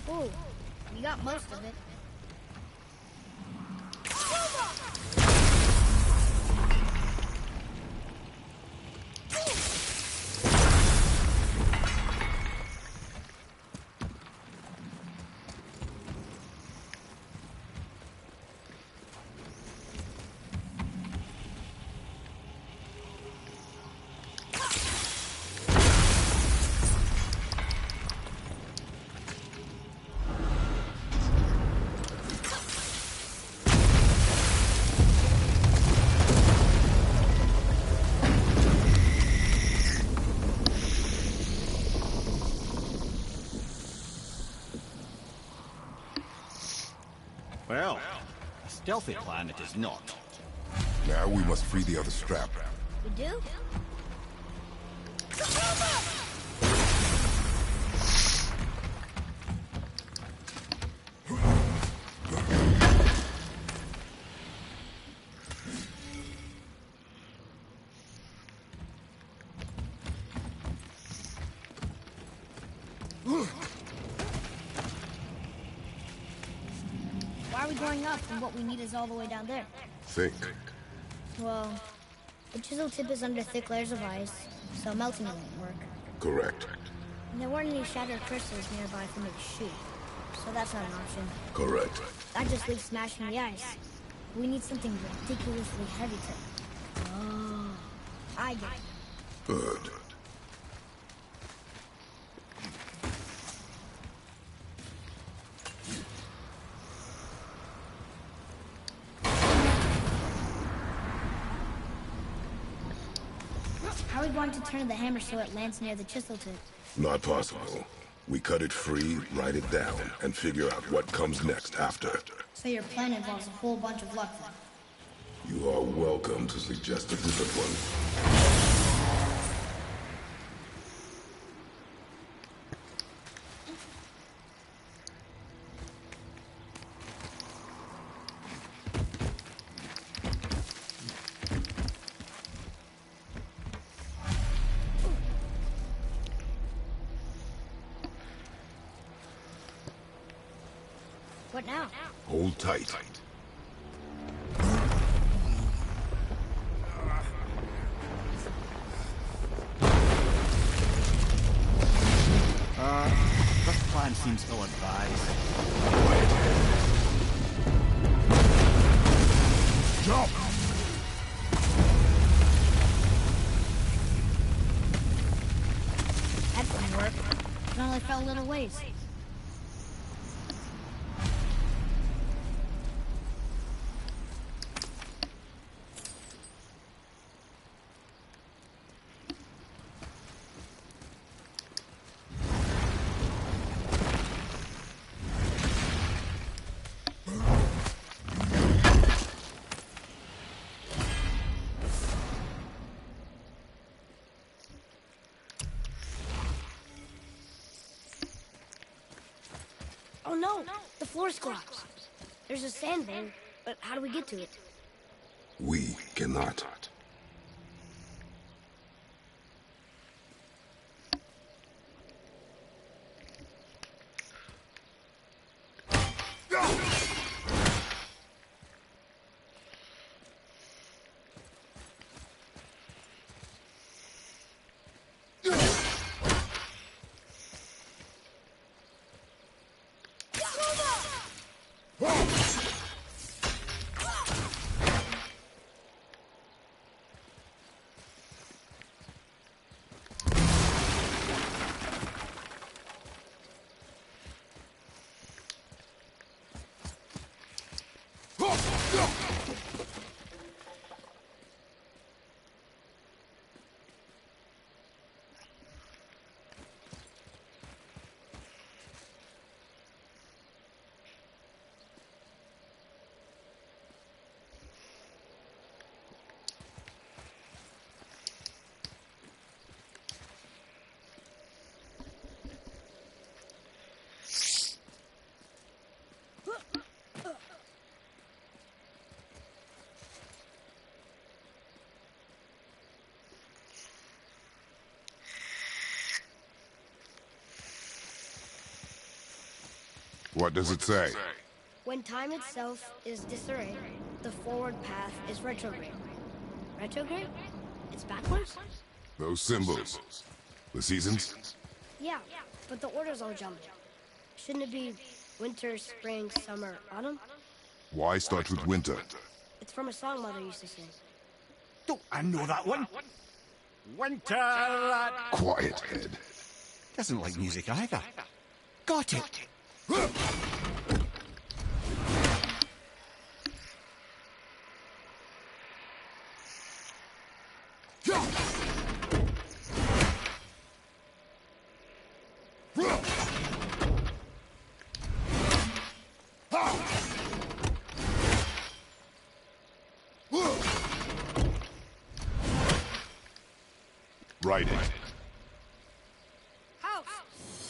Ooh, you got most of it. Well, a stealthy plan it is not. Now we must free the other strap. We do? Why are we going up when what we need is all the way down there? Think. Well, the chisel tip is under thick layers of ice, so melting it won't work. Correct. And there weren't any shattered crystals nearby for me to shoot, so that's not an option. Correct. That just leaves smashing the ice. We need something ridiculously heavy to... Oh, I get it. Good. How are we going to turn the hammer so it lands near the chisel tip? Not possible. We cut it free, write it down, and figure out what comes next after. So your plan involves a whole bunch of luck then? You are welcome to suggest a different one. What now? Hold tight. This plan seems ill-advised. Quiet. fell a little ways. Oh no! The floor's collapsed. There's a sandbank, but how do we get to it? We cannot. What does it say? When time itself is disarray, the forward path is retrograde. Retrograde? It's backwards? Those symbols. The seasons? Yeah, but the order's all jumbled. Shouldn't it be winter, spring, summer, autumn? Why start with winter? It's from a song Mother used to sing. Don't I know that one? Winter at... Quiet, Ed. Doesn't like music either. Got it. Write it. House!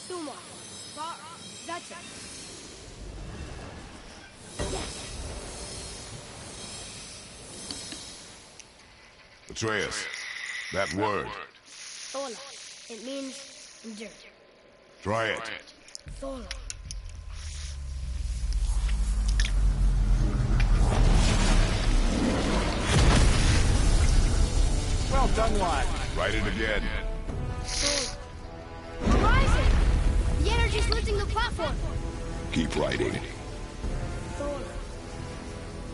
Suma! Bar! That's it! Atreus, that word. Thola. It means endure. Try it. Thola. Well done, lad. Write it again. Thola. We're rising! The energy's lifting the platform! Keep writing. Thola.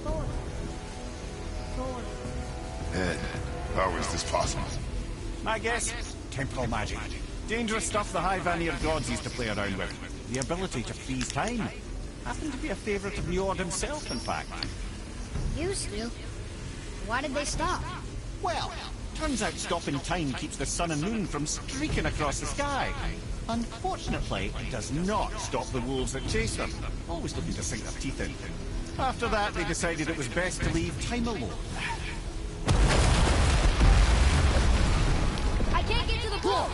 Thola. Thola. Ed, how is this possible? My guess? Temporal magic. Dangerous stuff the High Vanir gods used to play around with. The ability to freeze time. Happened to be a favourite of Njord himself, in fact. Used to. Why did they stop? Well, turns out stopping time keeps the sun and moon from streaking across the sky. Unfortunately, it does not stop the wolves that chase them, always looking to sink their teeth in. After that, they decided it was best to leave time alone. I can't get to the pole!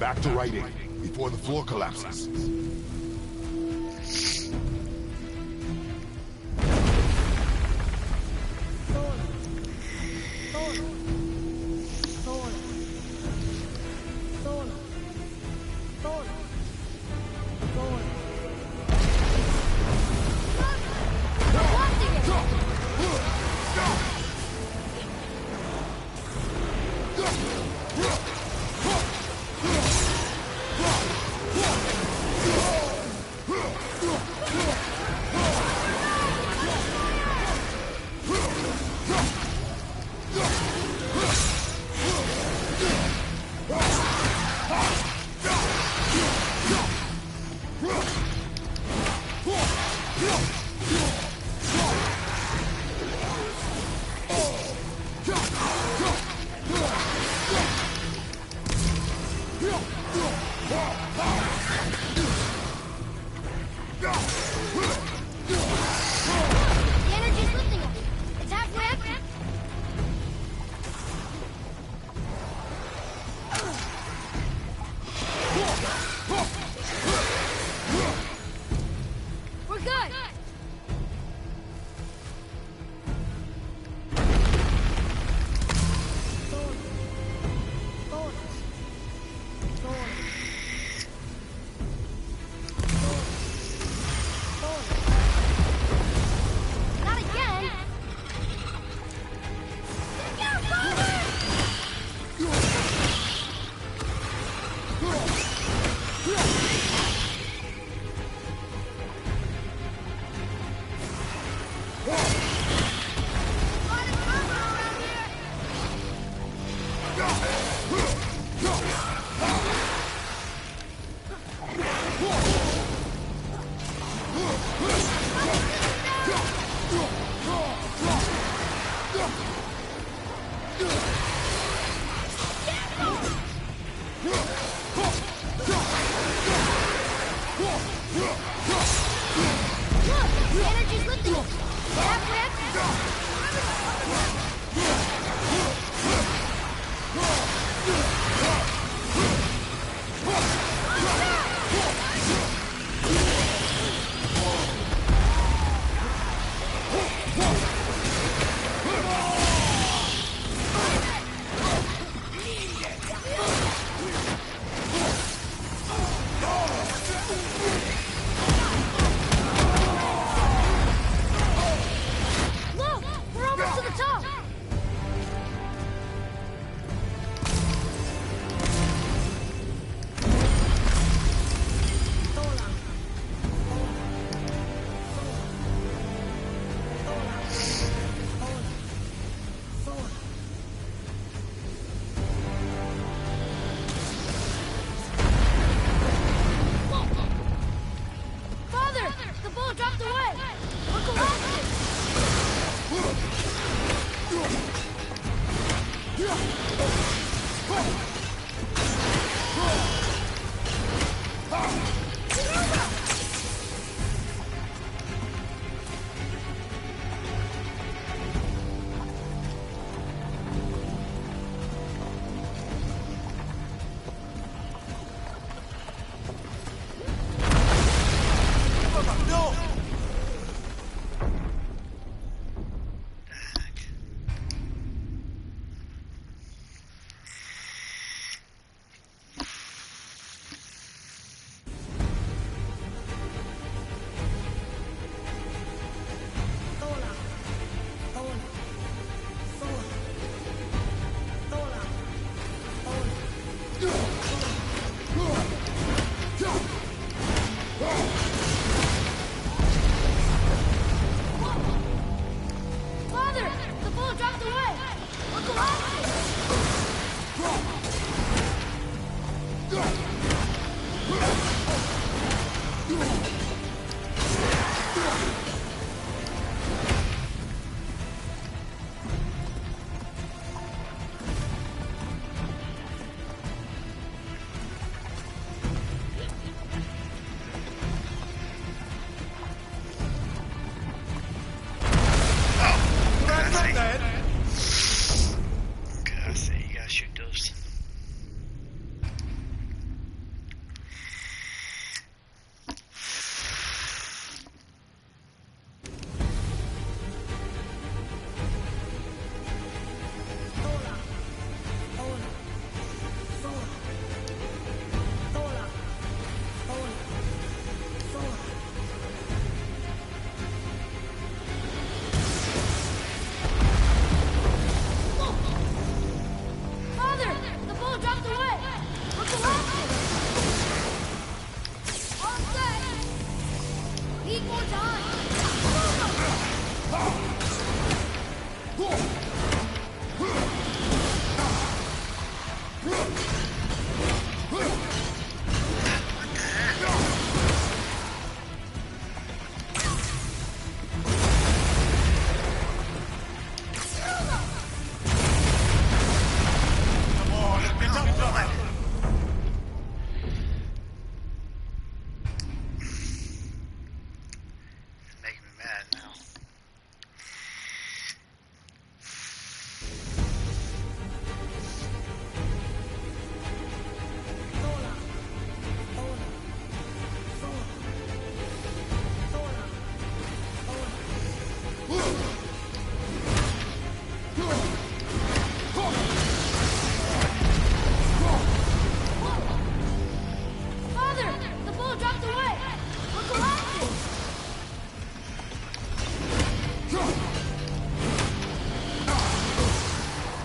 Back to writing, before the floor collapses.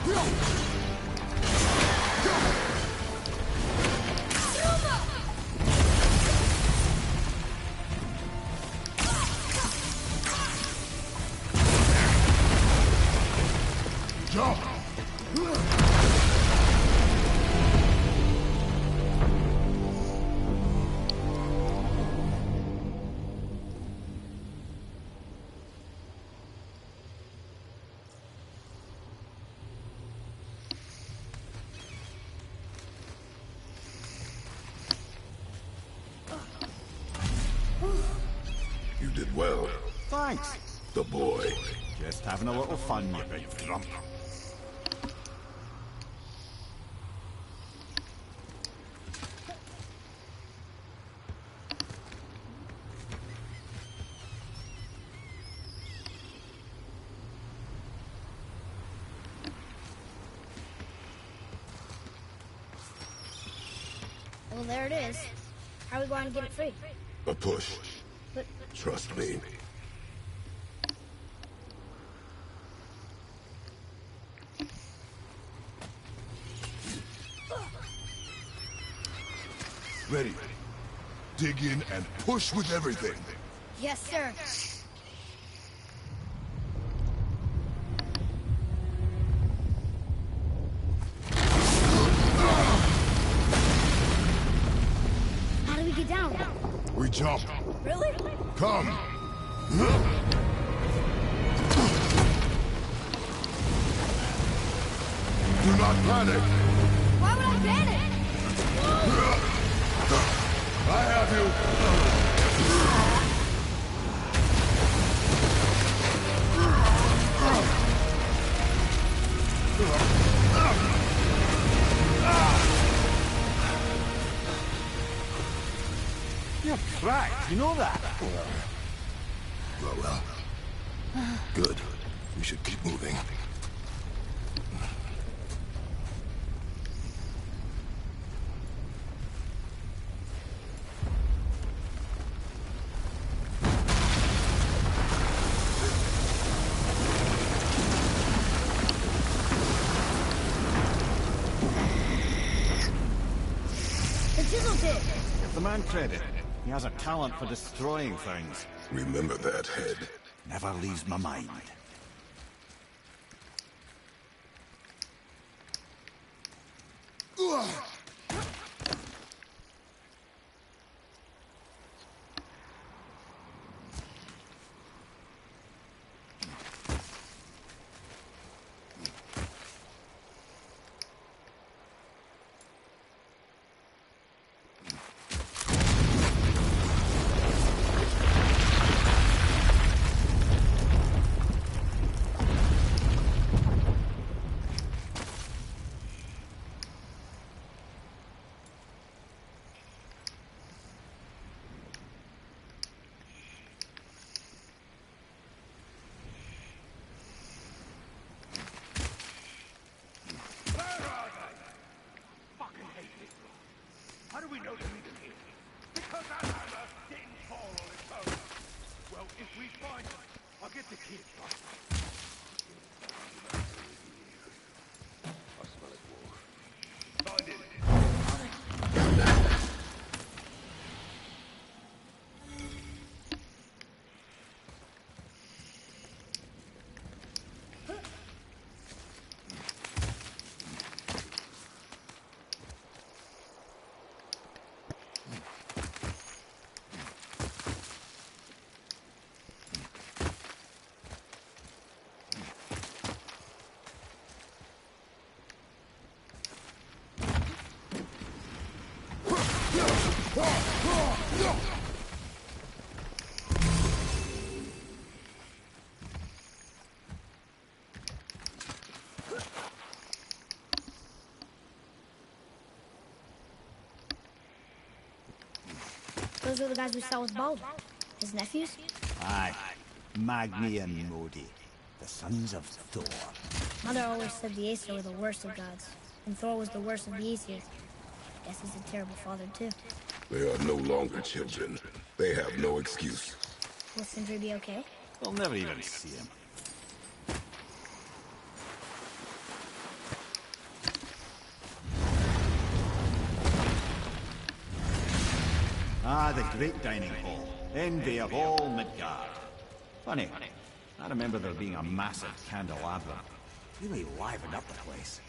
Jump! You did well, Thanks. the boy. Just having a little fun, you big frump. Well, there it is. How are we going to get it free? A push. But Trust me. Ready. Dig in and push with everything. yes, sir. How do we get down? We jump. Really? Come. Do not panic. Why would I panic? I have you. You're cracked, you know that? Well. Good. We should keep moving. The chisel tip. Give the man credit. He has a talent for destroying things. Remember that, Head. Never leaves my mind. How do we know that he's here? Because our hammer didn't fall on its own. Well, if we find him, I'll get the kid. Find it. Those are the guys we saw with Baldur. His nephews? Aye. Magni and Modi. The sons of Thor. Mother always said the Aesir were the worst of gods, and Thor was the worst of the Aesir. Guess he's a terrible father, too. They are no longer children. They have no excuse. Will Sindri be okay? We'll never even see him. Ah, the great dining hall. Envy of all Midgard. Funny, I remember there being a massive candelabrum. Really livened up the place.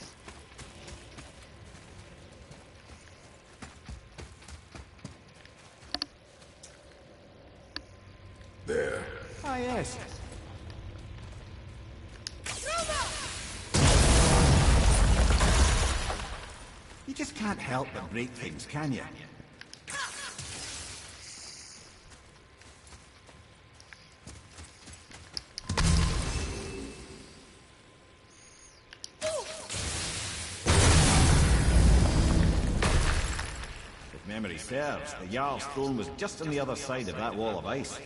There. Ah, yes. You just can't help but break things, can you? If memory serves, the Jarl's throne was just on the other side of that wall of ice.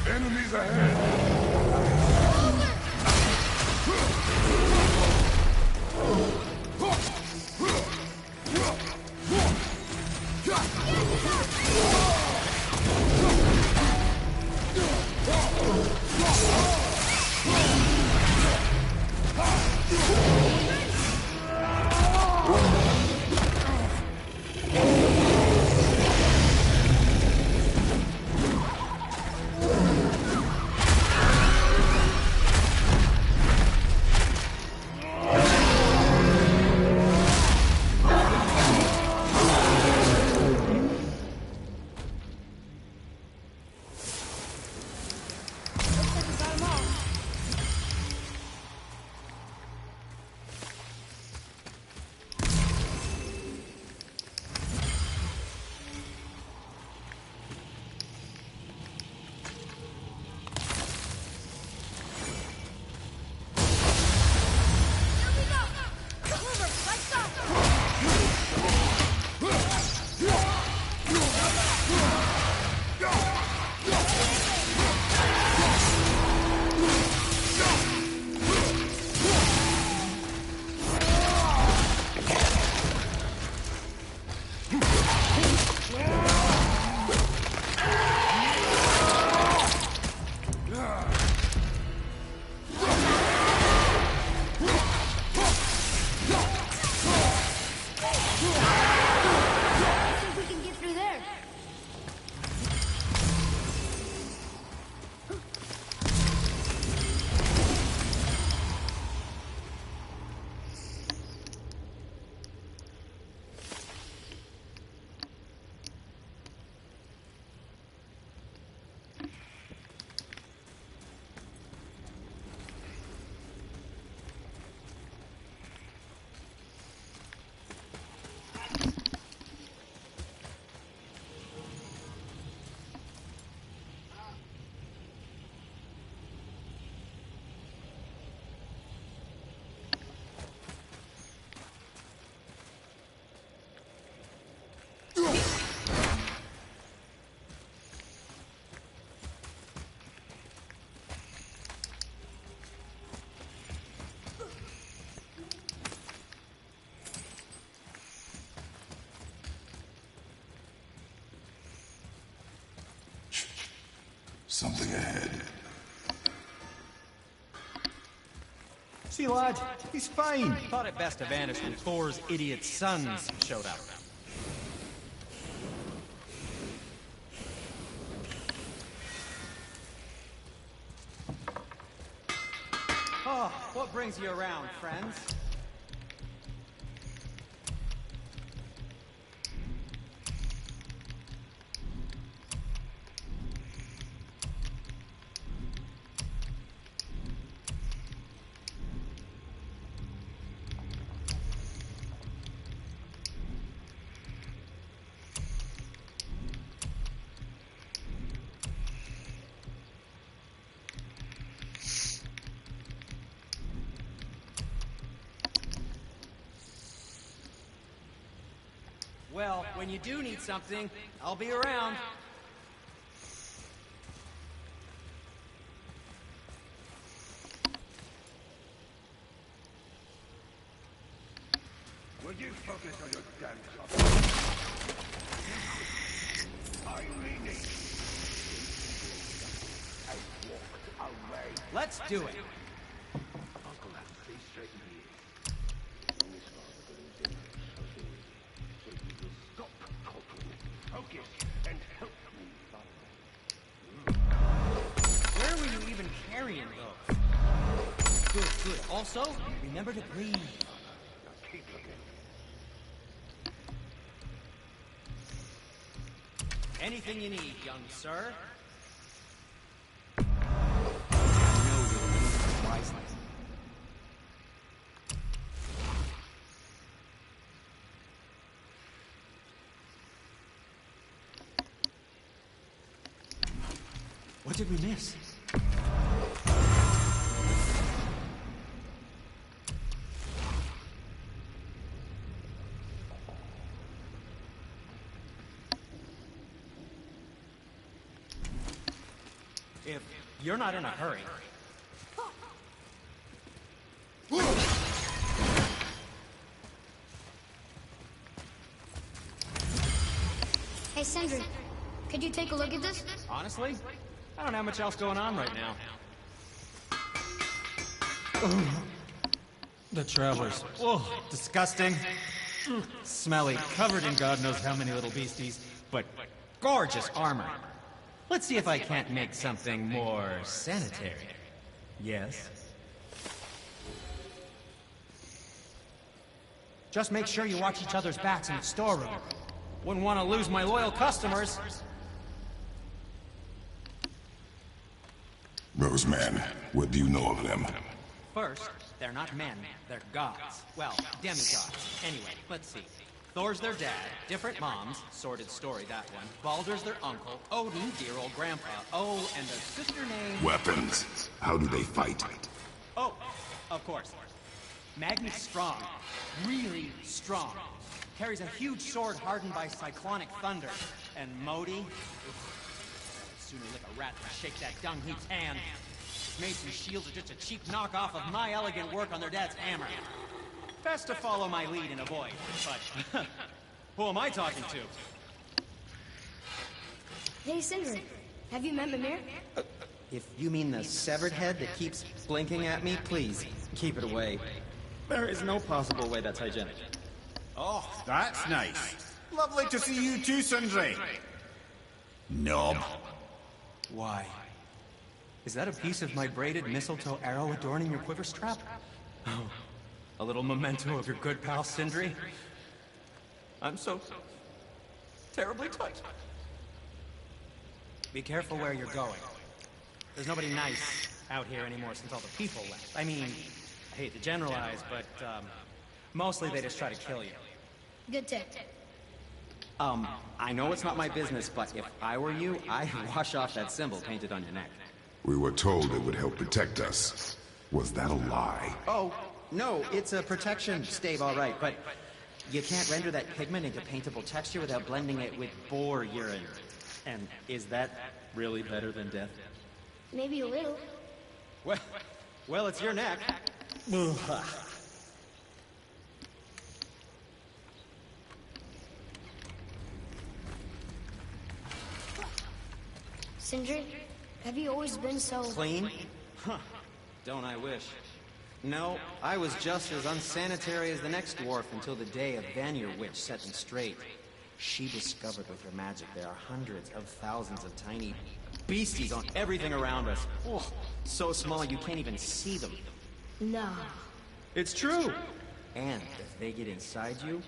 Enemies ahead! Something ahead. See, lad, he's fine. Thought it best to vanish when Thor's idiot sons showed up. Oh, what brings you around, friends? Well, when you do need something, I'll be around. Will you focus on your damn job? I mean it. I walked away. Let's do it. Uncle has 3 straight years. So you will stop talking, focus, and help me find. Where were you even carrying those? Good, good. Also, remember to breathe. Keep looking. Anything you need, young sir. Wisely. What did we miss? If you're not in a hurry. Hey, Sindri, could you take a look at this? Honestly, I don't have much else going on right now. The Travelers. Oh, disgusting. Smelly, covered in God knows how many little beasties, but gorgeous armor. Let's see if I can't make something more sanitary. Yes? Just make sure you watch each other's backs in the storeroom. Wouldn't want to lose my loyal customers. Roseman, what do you know of them? First, they're not men, they're gods. Well, demigods. Anyway, let's see. Thor's their dad, different moms, sordid story that one. Baldur's their uncle, Odin, dear old grandpa. Oh, and a sister named... Weapons. How do they fight? Oh, of course. Magni's strong. Really strong. Carries a huge sword hardened by cyclonic thunder. And Modi... Sooner lick a rat than shake that dung heap's hand. Mason's shields are just a cheap knockoff of my elegant work on their dad's hammer. Best to follow my lead and avoid, but who am I talking to? Hey, Sindri, have you met Mimir? If you mean the severed head that keeps blinking at me, please, keep it away. There is no possible way that's hygienic. Oh, that's nice. Lovely to see you too, Sindri. Knob. Why? Is that a piece of my braided mistletoe arrow adorning your quiver strap? Oh, a little memento of your good pal, Sindri? I'm so terribly touched. Be careful where you're going. There's nobody nice out here anymore since all the people left. I mean, I hate to generalize, but, mostly they just try to kill you. Good tip. I know it's not my business, but if I were you, I'd wash off that symbol painted on your neck. We were told it would help protect us. Was that a lie? Oh, no, it's a protection stave, all right, but you can't render that pigment into paintable texture without blending it with boar urine. And is that really better than death? Maybe a little. Well, it's your neck. Sindri, Have you always been so... Clean? Huh. Don't I wish. No, I was just as unsanitary as the next dwarf until the day a Vanir witch set me straight. She discovered with her magic there are hundreds of thousands of tiny beasties on everything around us. Oh, so small you can't even see them. No. It's true! And if they get inside you,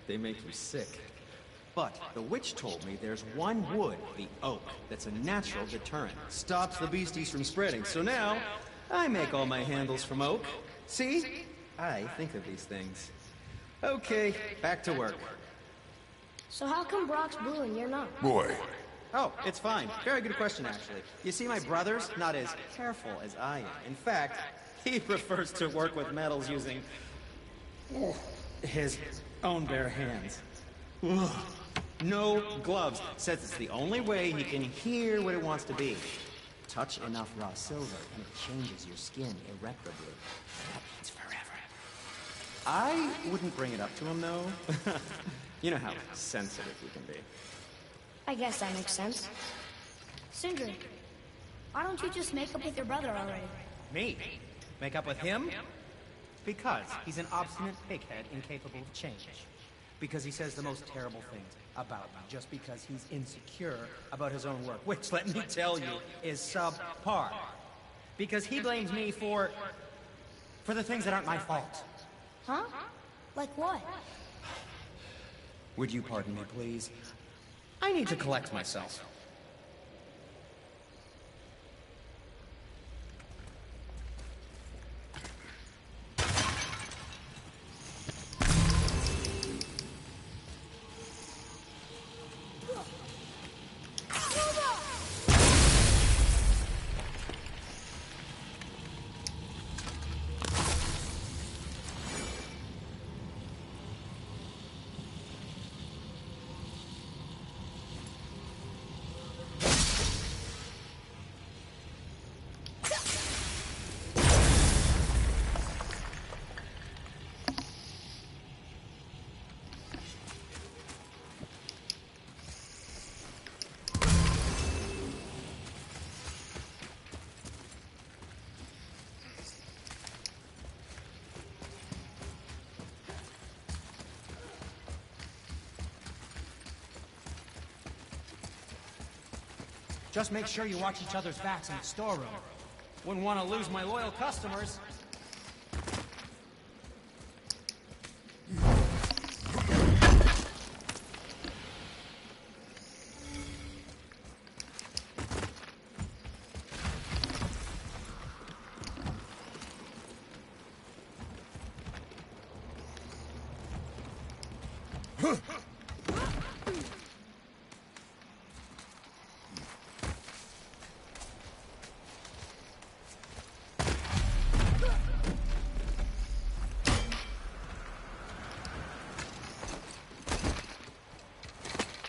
they make you sick. But the witch told me there's one wood, the oak, that's a natural deterrent. Stops the beasties from spreading. So now, I make all my handles from oak. See? I think of these things. Okay, back to work. So how come Brock's blue and you're not? Boy. Oh, it's fine. Very good question, actually. You see, my brother's not as careful as I am. In fact, he prefers to work with metals using his own bare hands. Ugh. No gloves. Says it's the only way he can hear what it wants to be. Touch enough raw silver and it changes your skin irreparably. That means forever. I wouldn't bring it up to him, though. You know how sensitive he can be. I guess that makes sense. Sindri, why don't you just make up with your brother already? Me? Make up with him? Because he's an obstinate pighead incapable of change. Because he says the most terrible things about me, just because he's insecure about his own work, which, let me tell you, is subpar. Because he blames me for the things that aren't my fault. Huh? Like what? Would you pardon me, please? I need to collect myself. Just make sure you watch each other's backs in the storeroom. Wouldn't want to lose my loyal customers.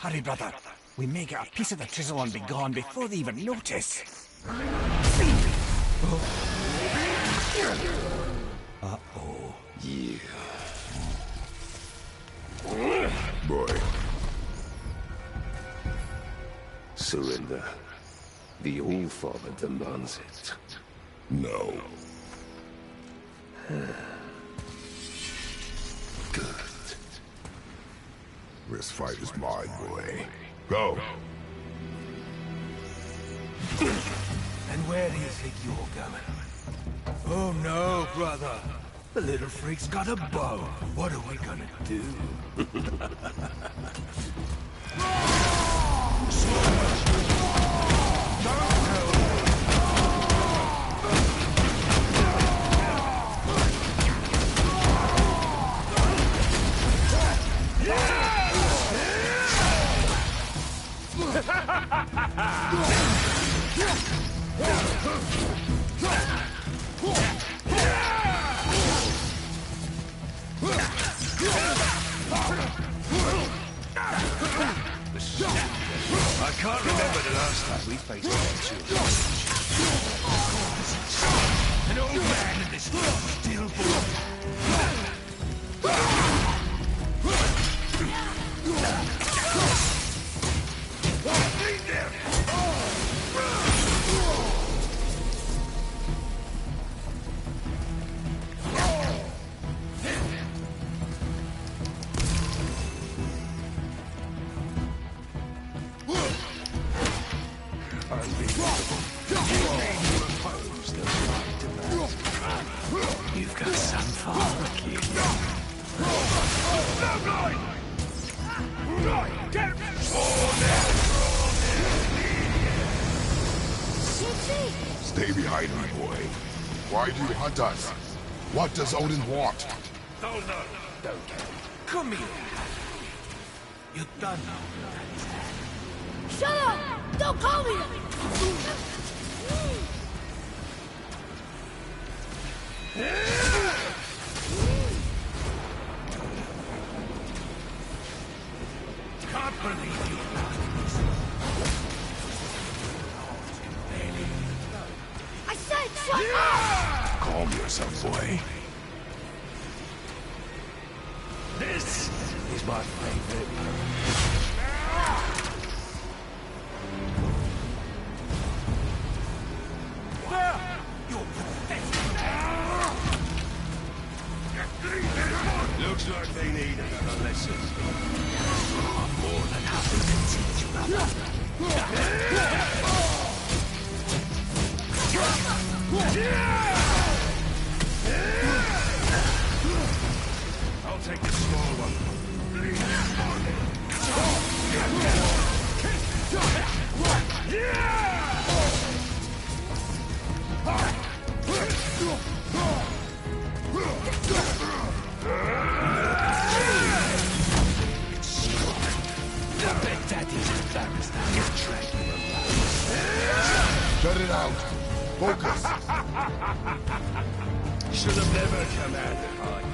Hurry, brother. We may get a piece of the chisel and be gone before they even notice. Uh-oh. Yeah. Boy. Surrender. The All-Father demands it. No. Good. This fight is mine, boy. Go. And where do you think you're going? Oh no, brother. The little freak's got a bow. What are we gonna do? I can't remember the last time we faced an An old man in this still born. oppose the right demand. You've got some father, kid. Right, get Stay behind me, boy. Why do you hunt us? What does Odin want? Don't know. Don't care. Come here. You done know that is happening. Shut up! Don't call me! Can't believe you. I said shut up! Calm yourself, boy. This is my favorite. Looks like they need another lesson. I'm more than happy to teach you I'll take the small one. Shut it out. Focus. Should have never commanded hard.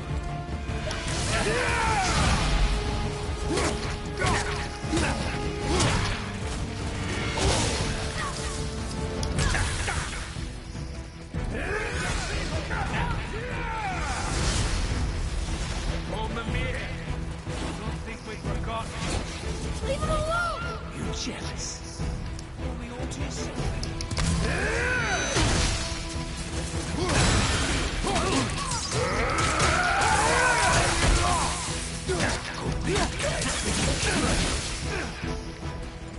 Oh, Mimir! Don't think we forgot. Leave him alone! You jealous? Well, we ought to see.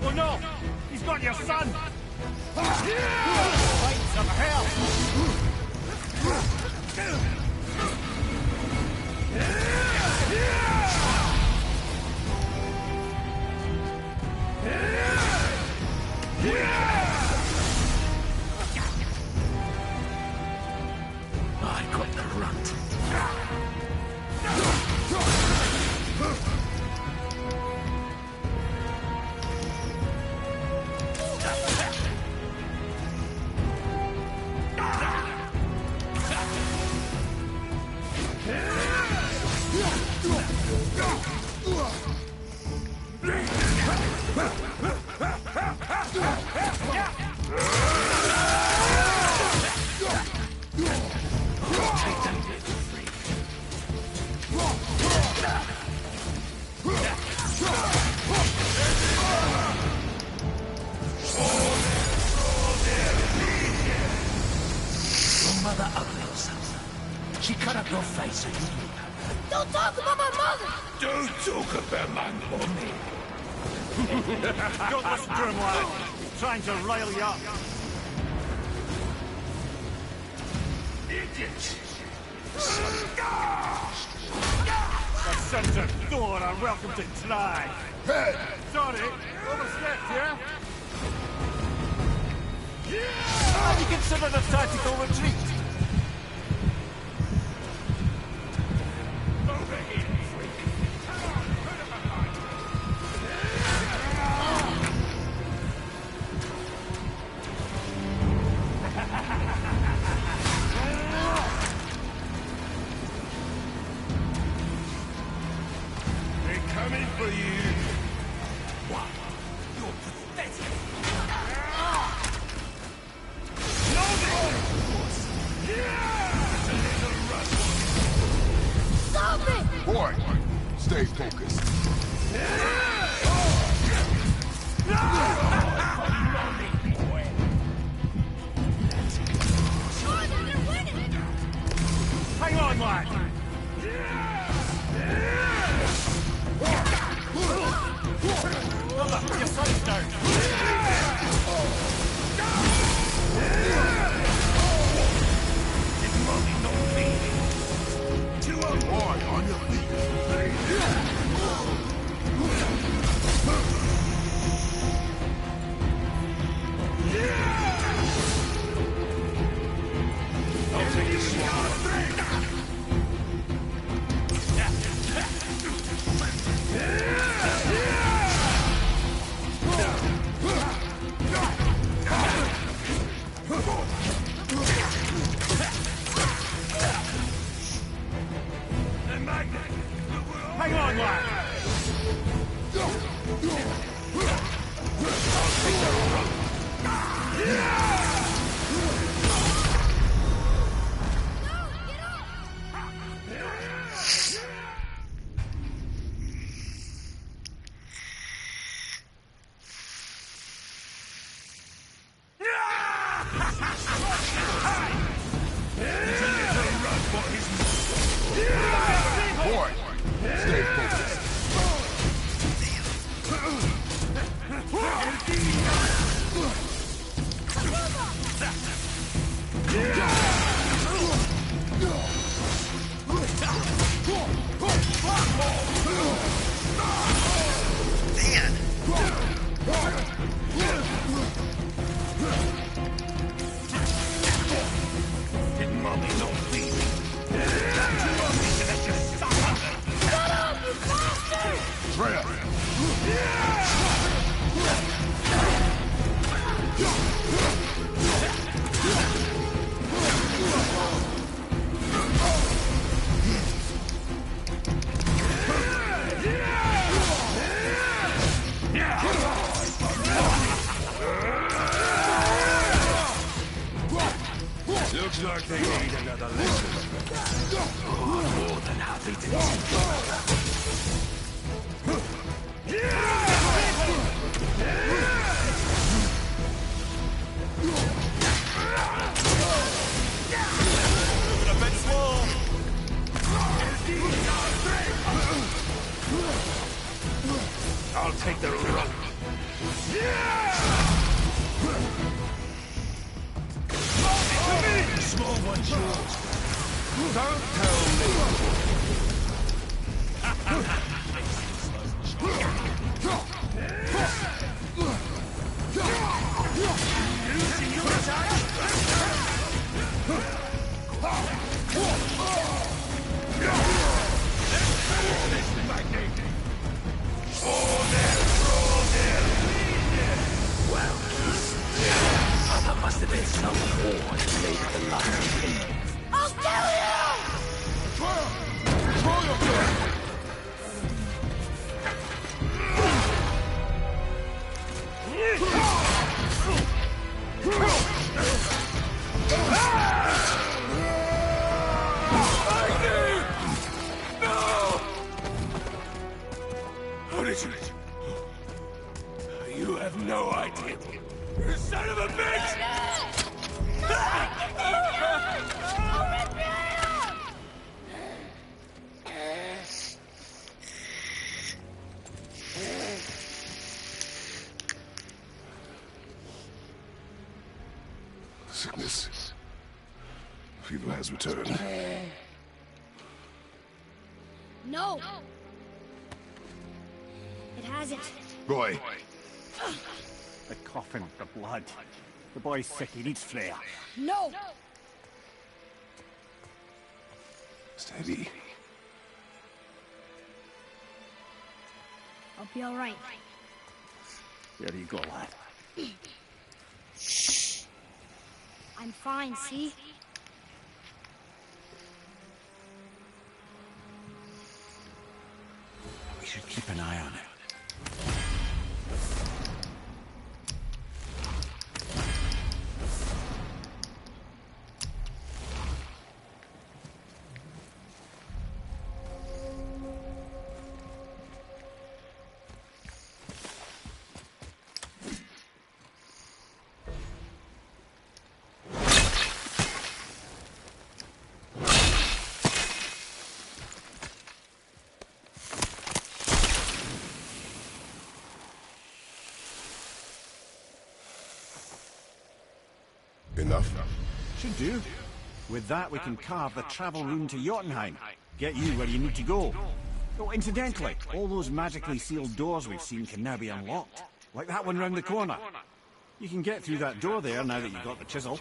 Oh no! He's got your son! Fight some hell! I got the runt. Mother ugly or something. She cut up your face so you look at her. Don't talk about my mother! Don't talk about my mommy. Don't listen to him, lad. He's trying to rile you up. Idiot. The sons of Thor are welcome to try. Head! Sorry, overstepped, yeah? How do you consider the tactical retreat? Over here, freak. Come on, put him behind. They're coming for you. What? You're pathetic. Stop it! Boy, stay focused. Jordan, they're winning! Hang on, lad. Mother, your son's down. Looks like they need another lesson. I'm more than happy to teach I'll take the rope. Small one's yours. Don't tell me. Losing your touch. Well, there must have been some horde that made it the last thing. I'll kill you! Control yourself! How did you? You have no idea. You son of a bitch! Sickness. Fever has returned. No! It hasn't. Roy! The coffin, the blood. The boy's sick, he needs Freya. No! Steady. I'll be all right. There you go, lad. I'm fine, see? We should keep an eye on it. Enough? Should do. With that, we can carve the travel rune to Jotunheim. Get you where you need to go. Oh, incidentally, all those magically sealed doors we've seen can now be unlocked. Like that one round the corner. You can get through that door there now that you've got the chisel.